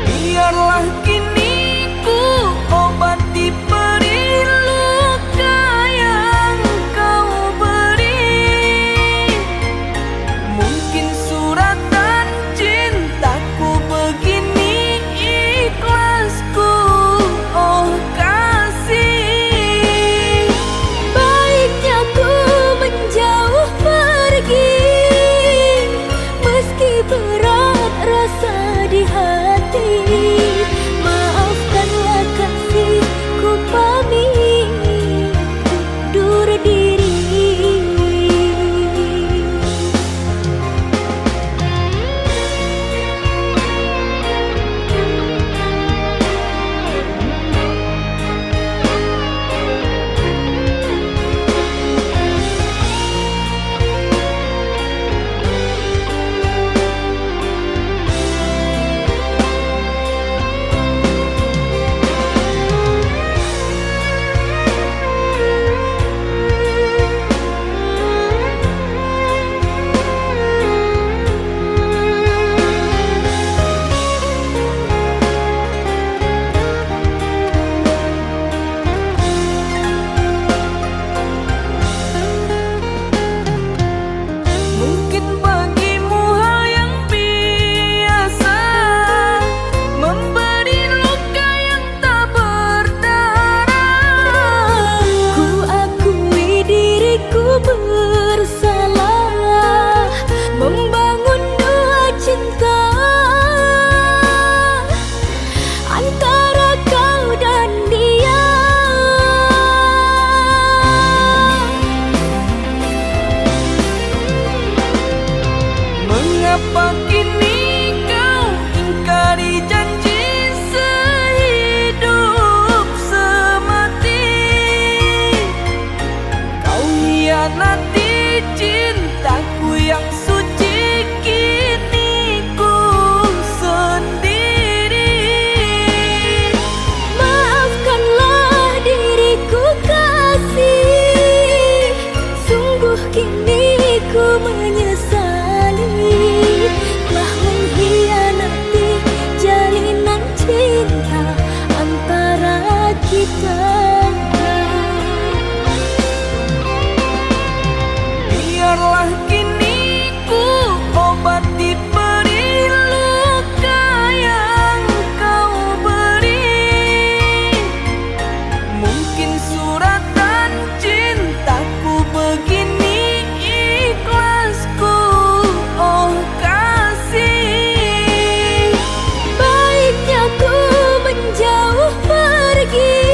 Biarlah kini ku obati perih luka yang kau beri. Mungkin suratan cintaku begini ikhlasku, oh kasih. Baiknya ku menjauh pergi, meski berat rasa di hati. Maafkanlah kasih, ku pamit undur diri. Mungkin bagimu hal yang biasa, memberi luka yang tak berdarah. Ku akui diriku bersalah, membangun dua cinta antara kau dan dia. Mengapa kini kau ingkari janji sehidup semati? Kau hianati cintaku yang suci, kini ku sendiri. Maafkanlah diriku kasih, sungguh kini ku menyesali telah mengkhianati jalinan cinta antara kita. Biarlah kini ku obati perih luka yang kau beri. Mungkin suratan cintaku begini ikhlasku, oh kasih. Baiknya ku menjauh pergi,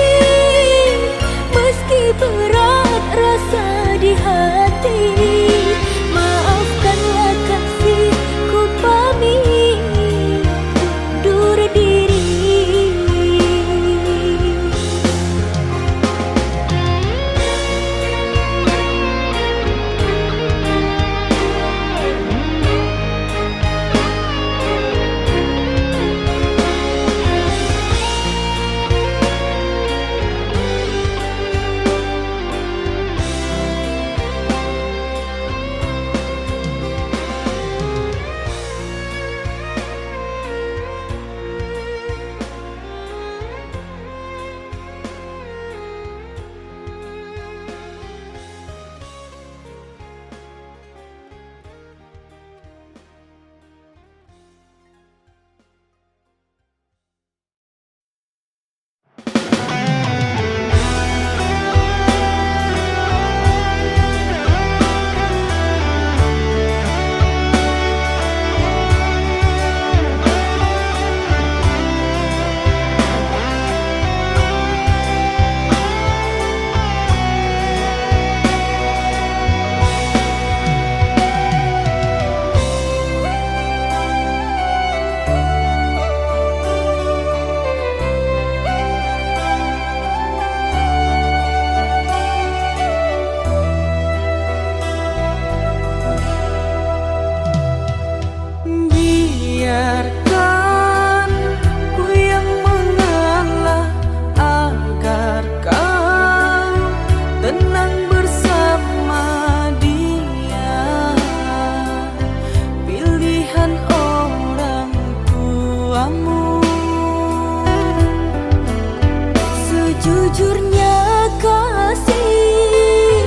jujurnya kasih,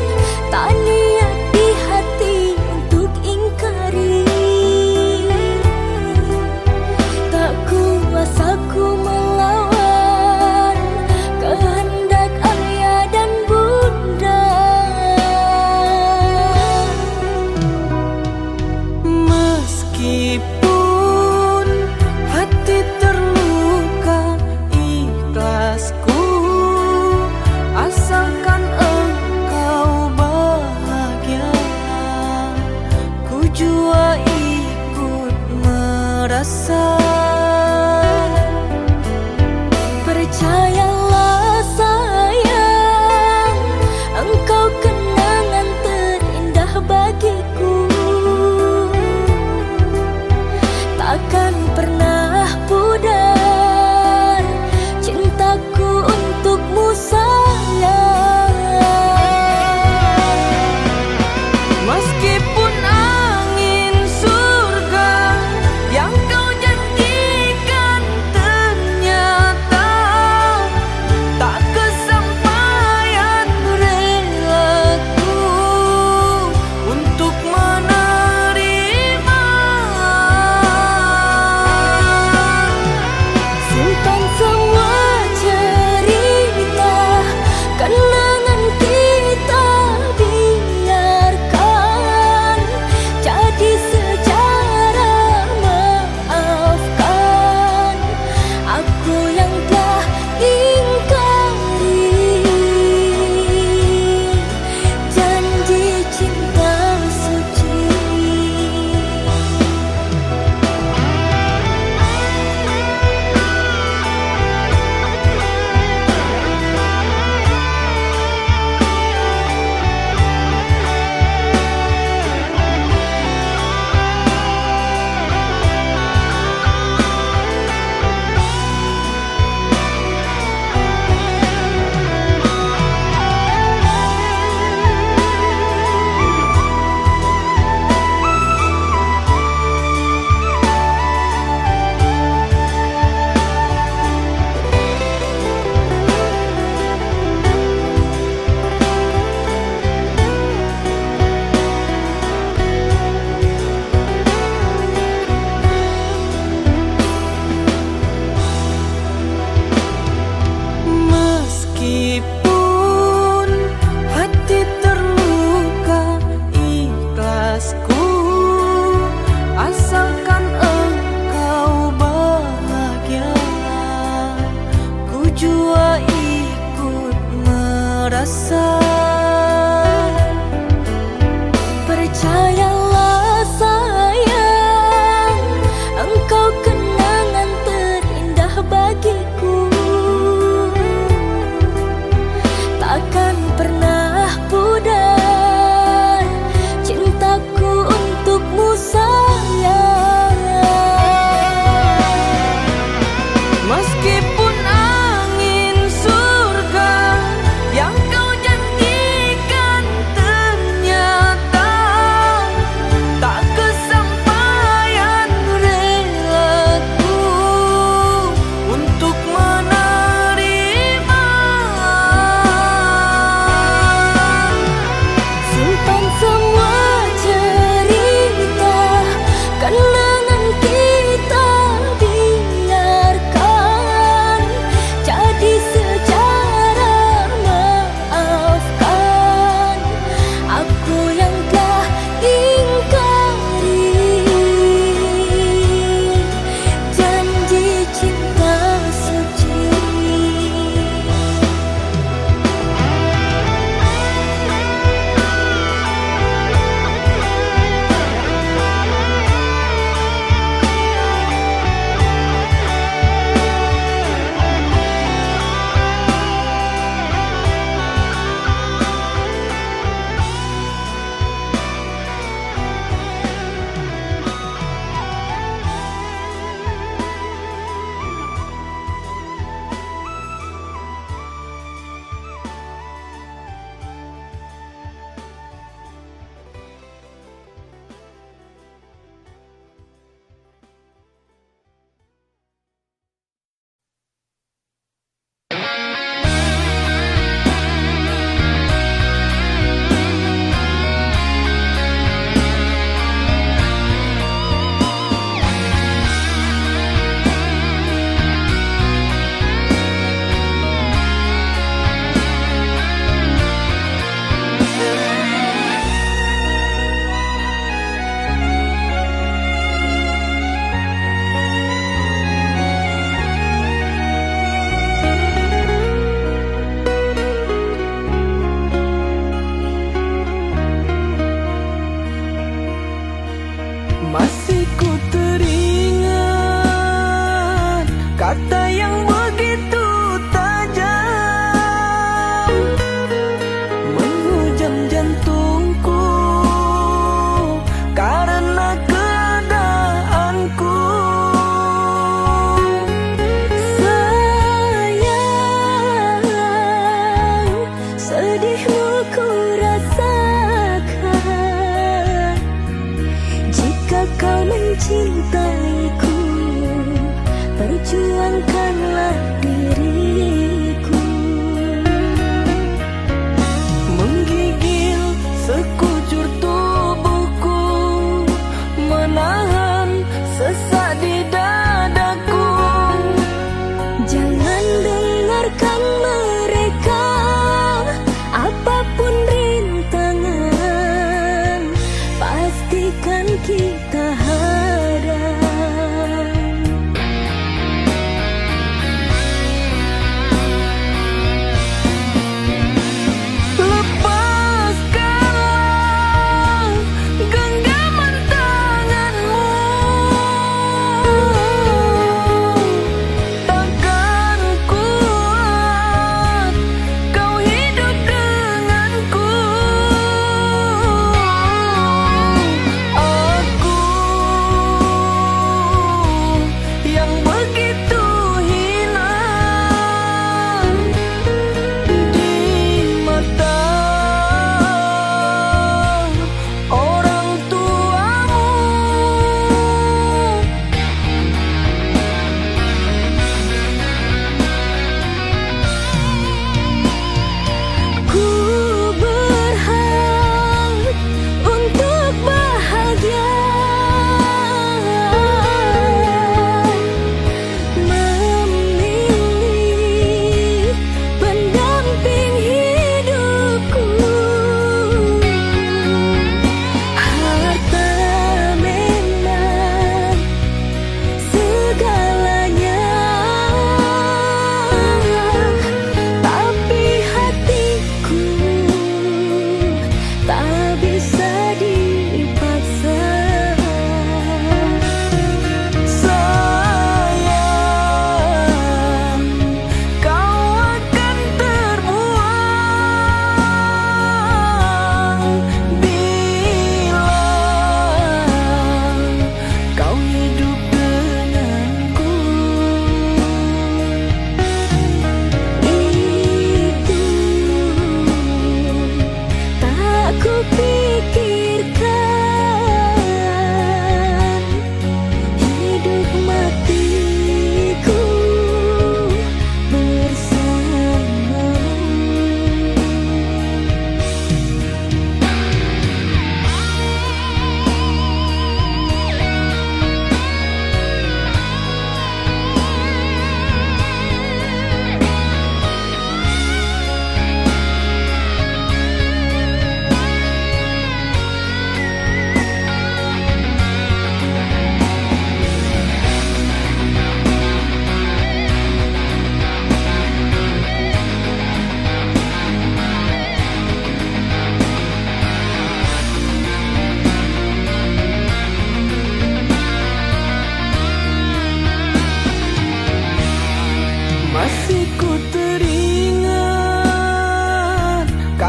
tak niat di hati untuk ingkari. Tak kuasa ku melawan kehendak ayah dan bunda. Meskipun hati terluka, ikhlasku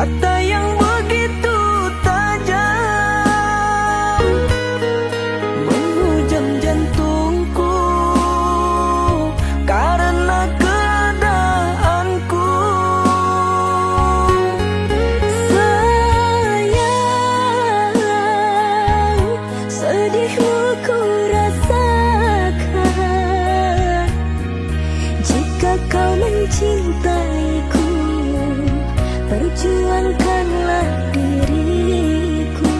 kata yang begitu tajam menghujam jantungku karena keadaanku. Sayang, sedihmu ku rasakan. Jika kau mencintaiku, perjuangkanlah diriku.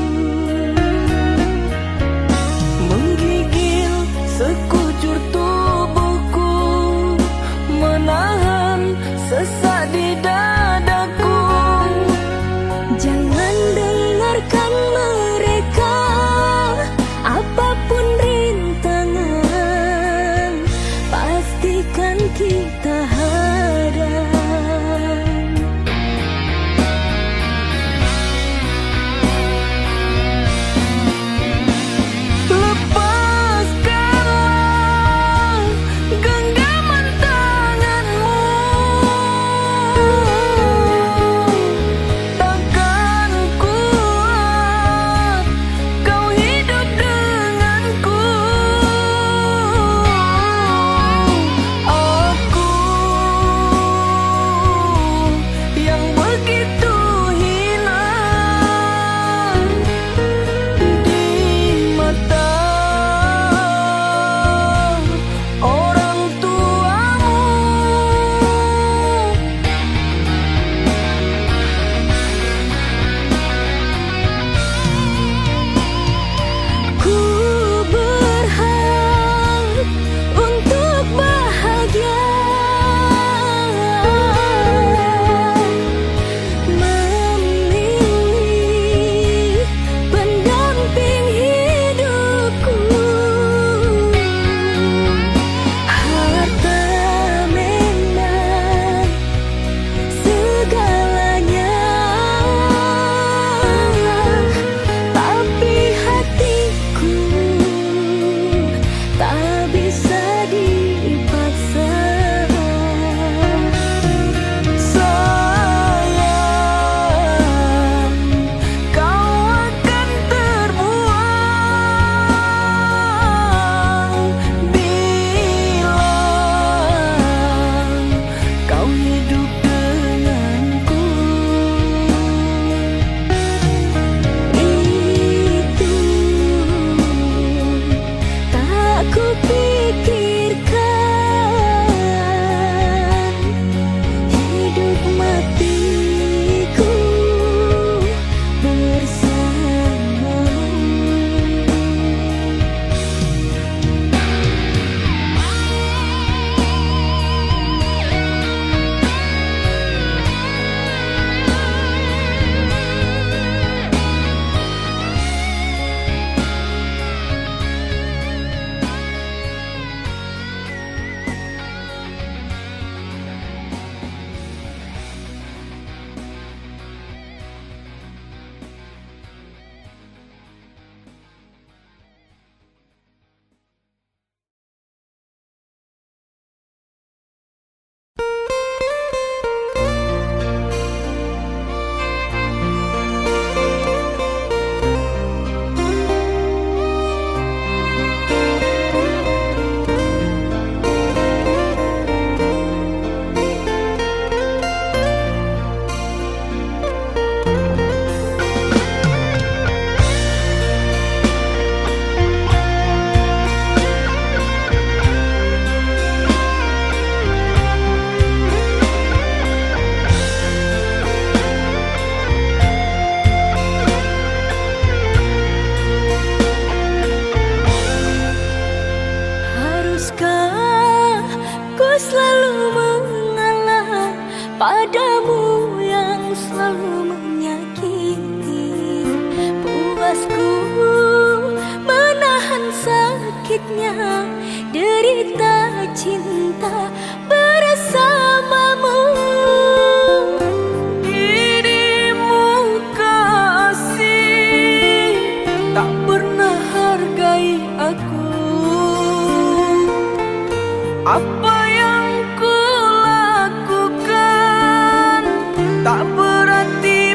Menggigil sekujur tubuhku, menahan sesak di dadaku. Jangan dengarkan mereka, apapun rintangan, pastikan kita hadang. Lepaskanlah genggaman tanganmu, takkan kuat kau hidup denganku. Aku yang begitu hina di mata orang tuamu. Ku berhak untuk bahagia, memilih pendamping hidupku. Harta memang segalanya, tapi hatiku tak bisa dipaksa. Sayang, kau akan terbuang bila kau hidup denganku. Itu tak kupikirkan, hidup matiku bersamamu. Haruskah ku selalu mengalah padamu yang selalu menyakiti? Puasku menahan sakitnya derita cinta bersamamu. Dirimu kasih tak pernah hargai aku. Apa yang ku lakukan tak berarti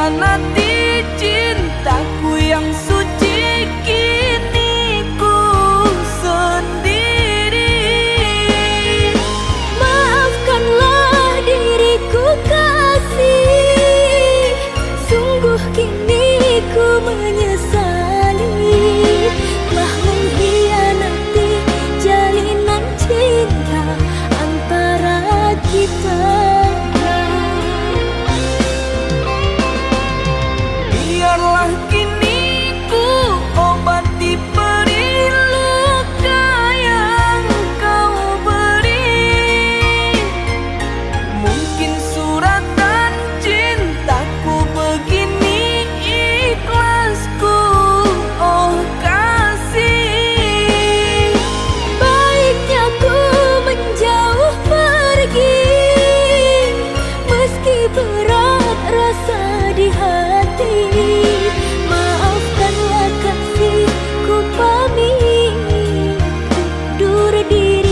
hianati cintaku yang suci, kini ku sendiri. Maafkanlah diriku kasih, sungguh kini ku menyesali telah mengkhianati jalinan cinta antara kita. Biarlah kini ku obati perih luka yang kau beri. Mungkin suratan cintaku begini ikhlasku, oh kasih. Baiknya ku menjauh pergi, meski berat rasa di hati. Maafkanlah kasih, ku pamit undur diri.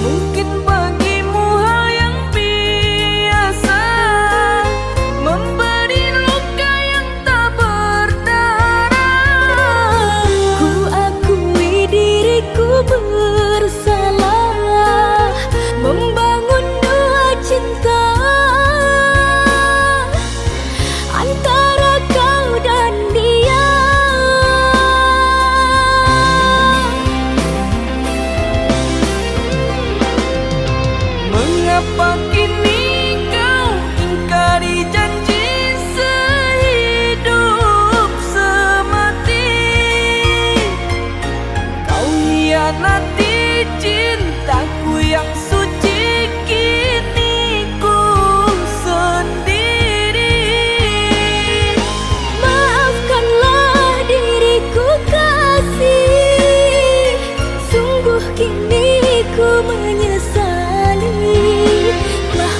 Mungkin bagimu hal yang biasa, memberi luka yang tak berdarah. Ku akui diriku bersalah, membangun dua cinta antara kau dan dia. Mengapa kini kau ingkari janji sehidup semati? Kau hianati cintaku yang suci, kini ku sendiri. Maafkanlah diriku kasih, sungguh kini ku menyesali telah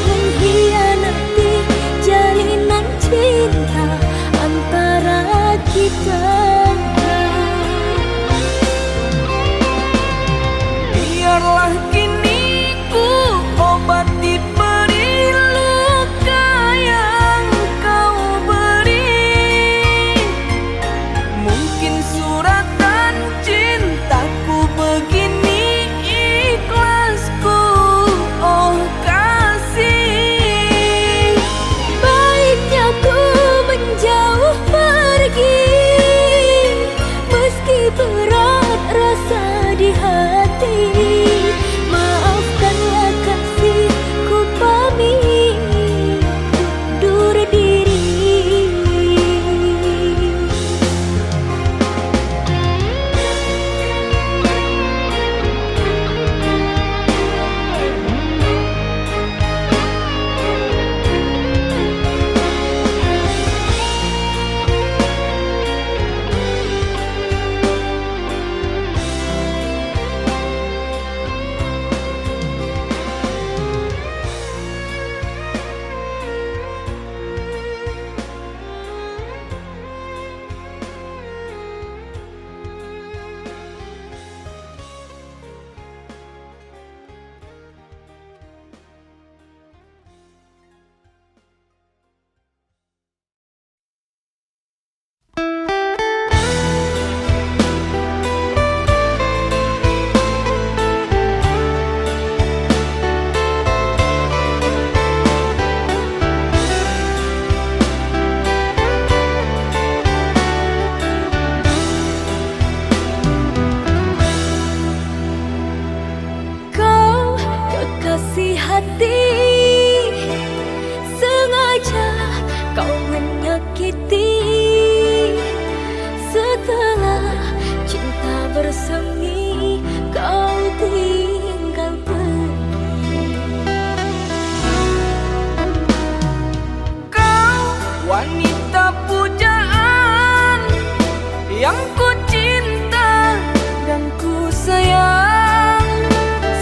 yang ku cinta dan ku sayang.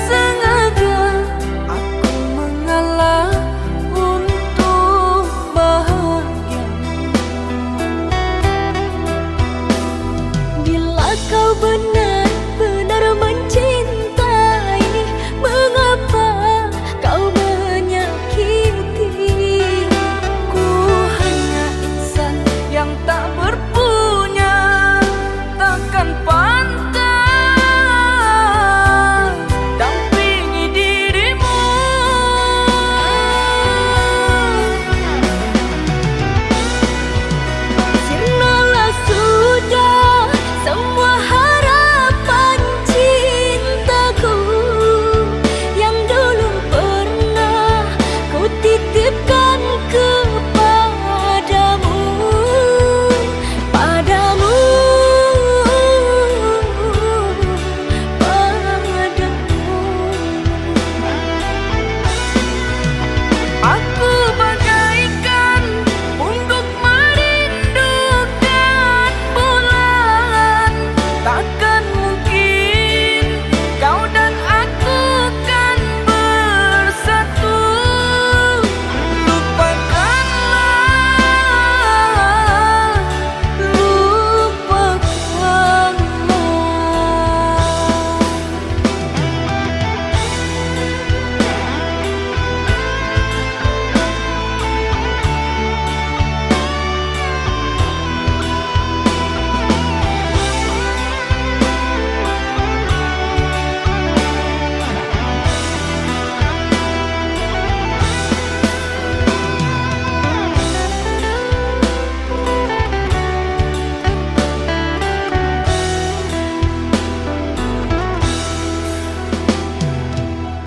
Sengaja aku mengalah untuk bahagia. Bila kau benar-benar mencintai, mengapa kau menyakiti? Ku hanya insan yang tak berpunya, takkan pantas dampingi dirimu. Sirnalah sudah semua harapan cintaku yang dulu pernah ku titipkan kepadamu, padamu, Aku bagaikan unggup merindukan bulan. Takkan mungkin kau dan aku kan bersatu. Lupakanlah, lupakanlah.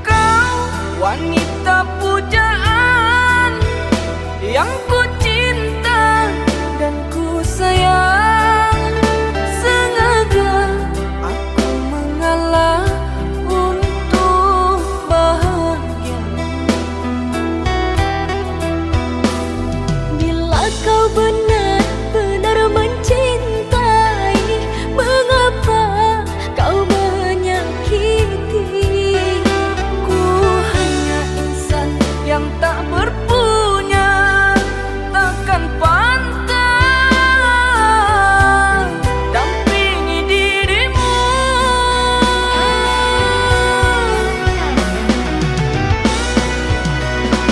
Kau wanita pujaan yang ku cinta dan ku sayang. Sengaja aku mengalah untuk bahagia. bila kau benar-benar mencintai, mengapa kau menyakiti? Ku hanya insan yang tak berpunya, takkan pantas dampingi dirimu.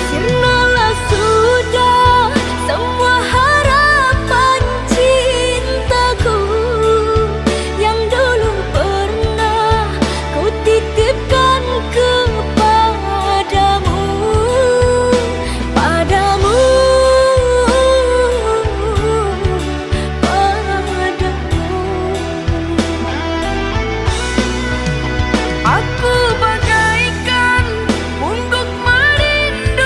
Sirnalah sudah semua harapan cintaku yang dulu pernah ku titipkan kepadamu, padamu, Aku bagaikan unggup merindukan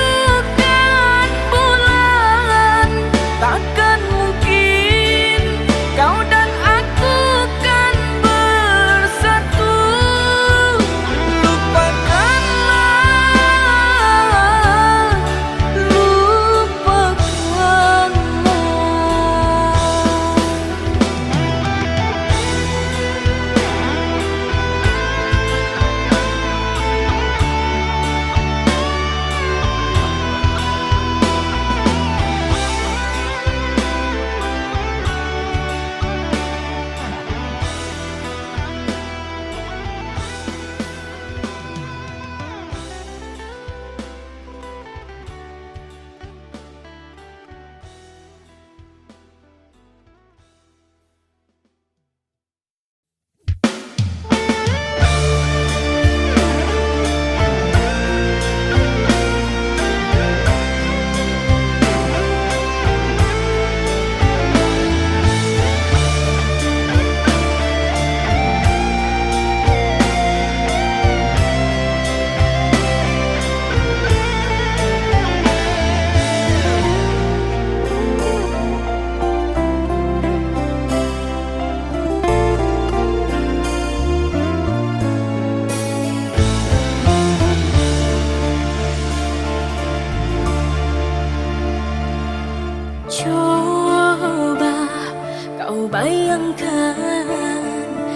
bulan. Takkan mungkin kau dan aku kan bersatu. Lupakanlah, lupakanlah. coba kau kau bayangkan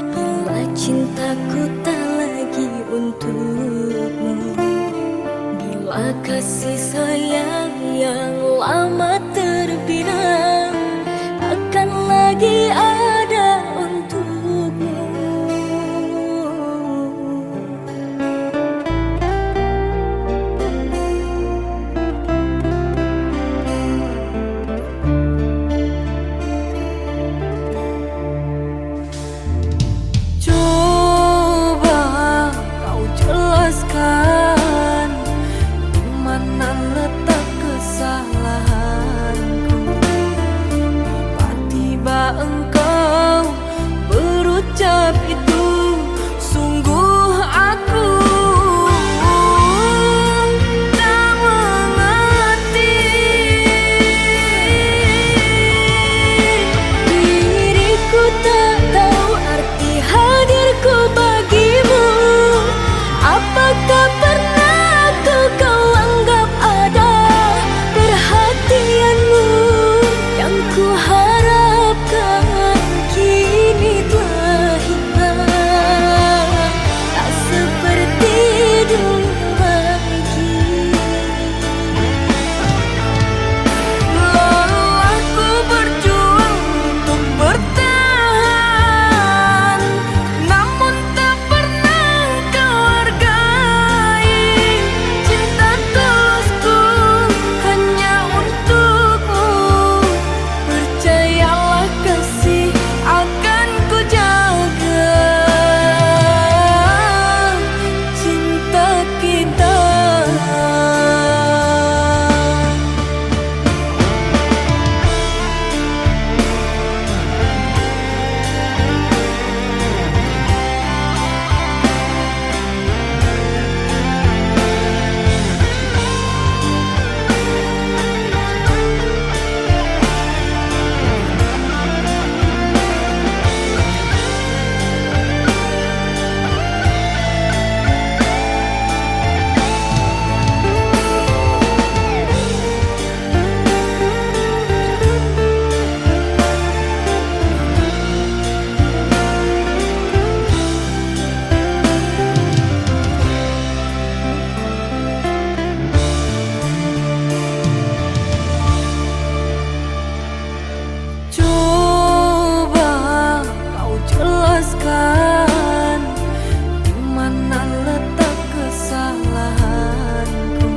bila cintaku tak lagi untukmu, bila kasih sayang yang lama terbina akan lagi ada untukmu. Coba kau jelaskan di mana letak kesalahanku. Tiba-tiba engkau berucap itu, sungguh aku tak mengerti. Diriku tak tahu arti hadirku bagimu. Apakah pernah kau anggap ada perhatianmu yang ku harapkan kini telah hilang, tak seperti dulu lagi. Lelahku berjuang untuk bertahan, namun tak pernah kau hargai. Cinta tulusku hanya untukmu, percayalah kasih akan ku jaga cinta kita. Coba kau jelaskan di mana letak kesalahanku.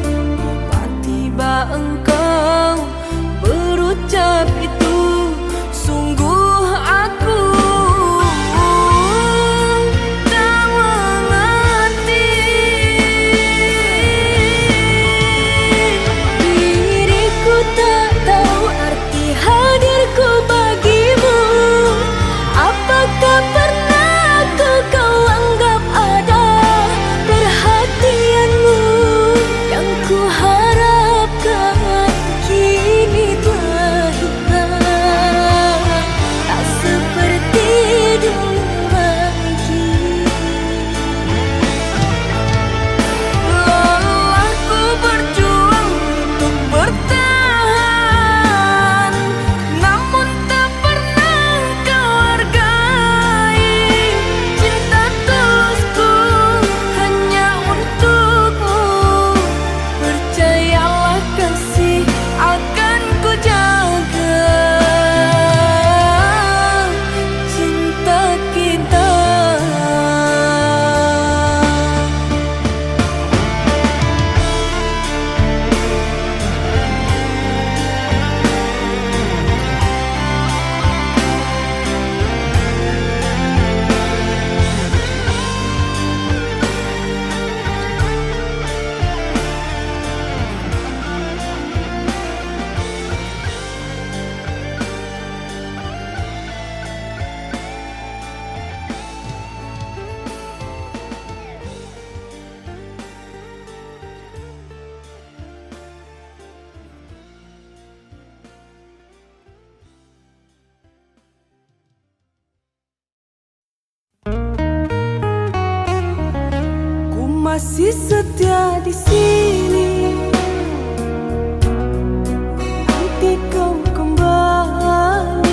Tiba-tiba engkau berucap itu, sungguh aku tak mengerti. Diriku tak tahu arti hadirku bagimu. Apakah pernah kau anggap ada perhatianmu yang ku harapkan kini telah hilang, tak seperti dulu lagi. Lelahku berjuang untuk bertahan, namun tak pernah kau hargai. Cinta tulusku hanya untukmu, percayalah kasih akan ku jaga cinta kita. Ku masih setia di sini, nanti kau kembali.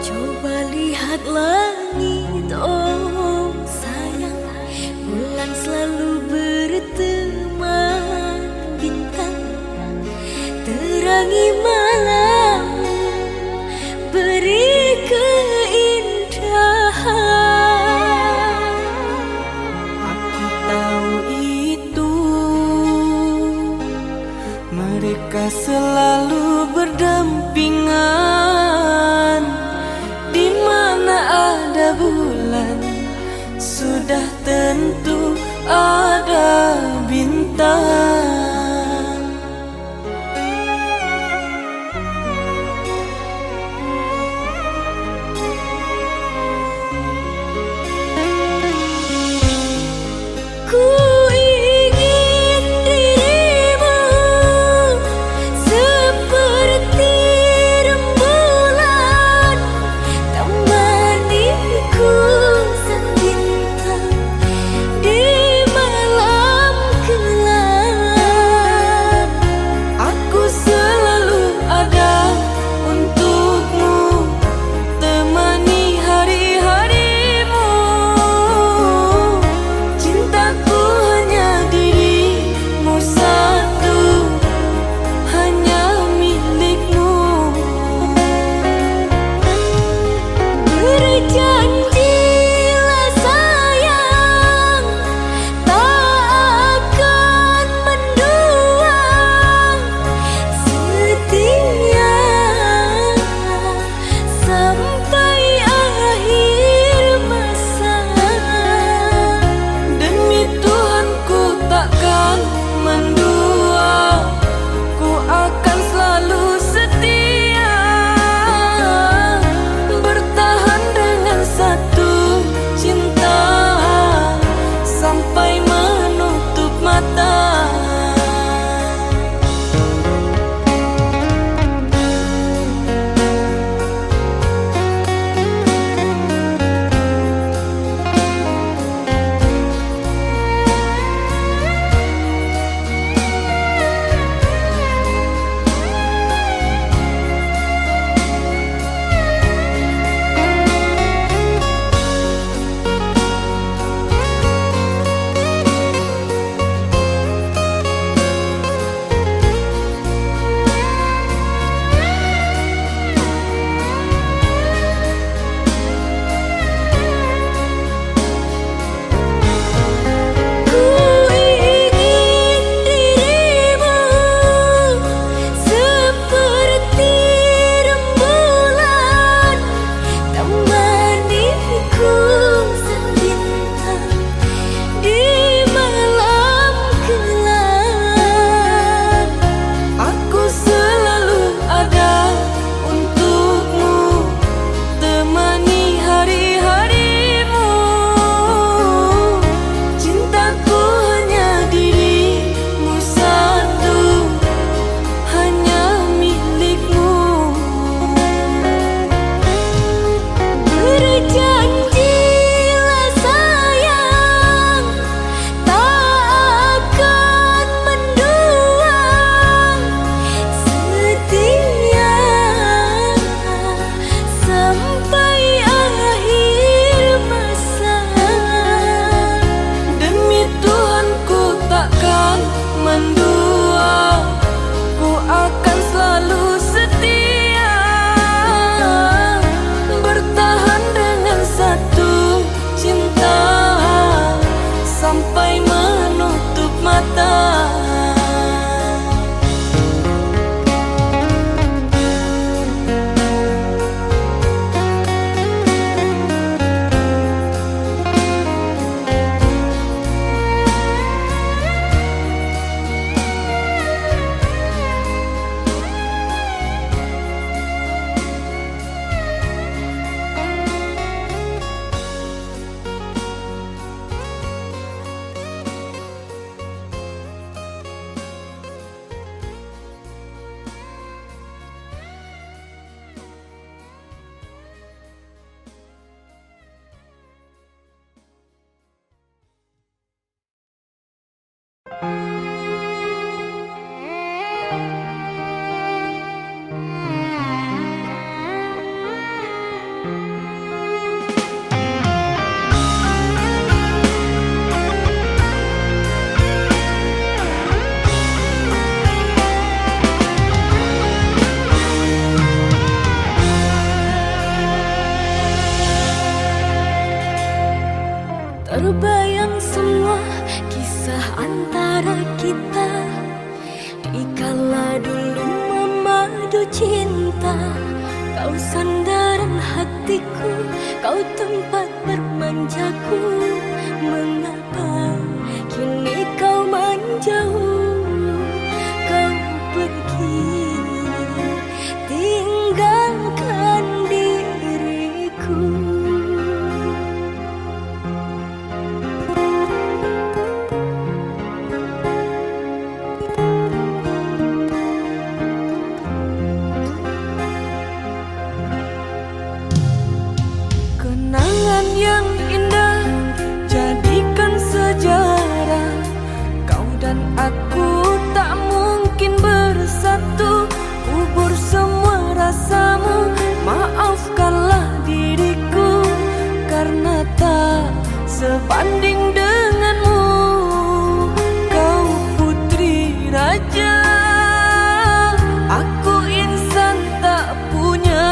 Coba lihat langit, oh sayang, bulan selalu berteman bintang, terangi malam, beri keindahan. Aku tahu itu, mereka selalu berdampingan. Di mana ada bulan, sudah tentu ada bintang. Ku ingin dirimu seperti rembulan, temaniku sang bintang di malam gelap. Aku selalu ada untukmu, temani hari-harimu. Cintaku hanya dirimu satu, hanya milikmu. Berjanjilah sayang, tak akan mendua, setia sampai akhir masa. Demi Tuhan ku takkan mendua, ku akan selalu setia, bertahan dengan satu cinta sampai menutup mata. Ku ingin dirimu seperti rembulan, temaniku sang bintang di malam gelap. Aku selalu ada untukmu, temani hari-harimu. Cintaku hanya dirimu satu, hanya milikmu. Berjanjilah sayang, tak akan mendua, setia sampai Terbayang semua kisah antara kita dikala dulu memadu cinta. Kau sandaran hatiku, kau tempat bermanjaku. Mengapa kini kau menjauh? Kau pergi tinggalkan diriku. Kenangan yang indah jadikan sejarah. Kau dan aku tak mungkin bersatu. Kubur semua rasamu, maafkanlah diriku, karena tak sebanding denganmu. Kau putri raja, aku insan tak punya.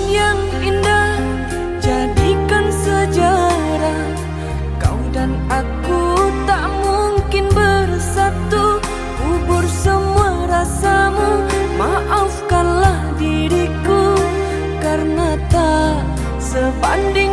Yang indah jadikan sejarah. Kau dan aku tak mungkin bersatu. Kubur semua rasamu, maafkanlah diriku, karena tak sebanding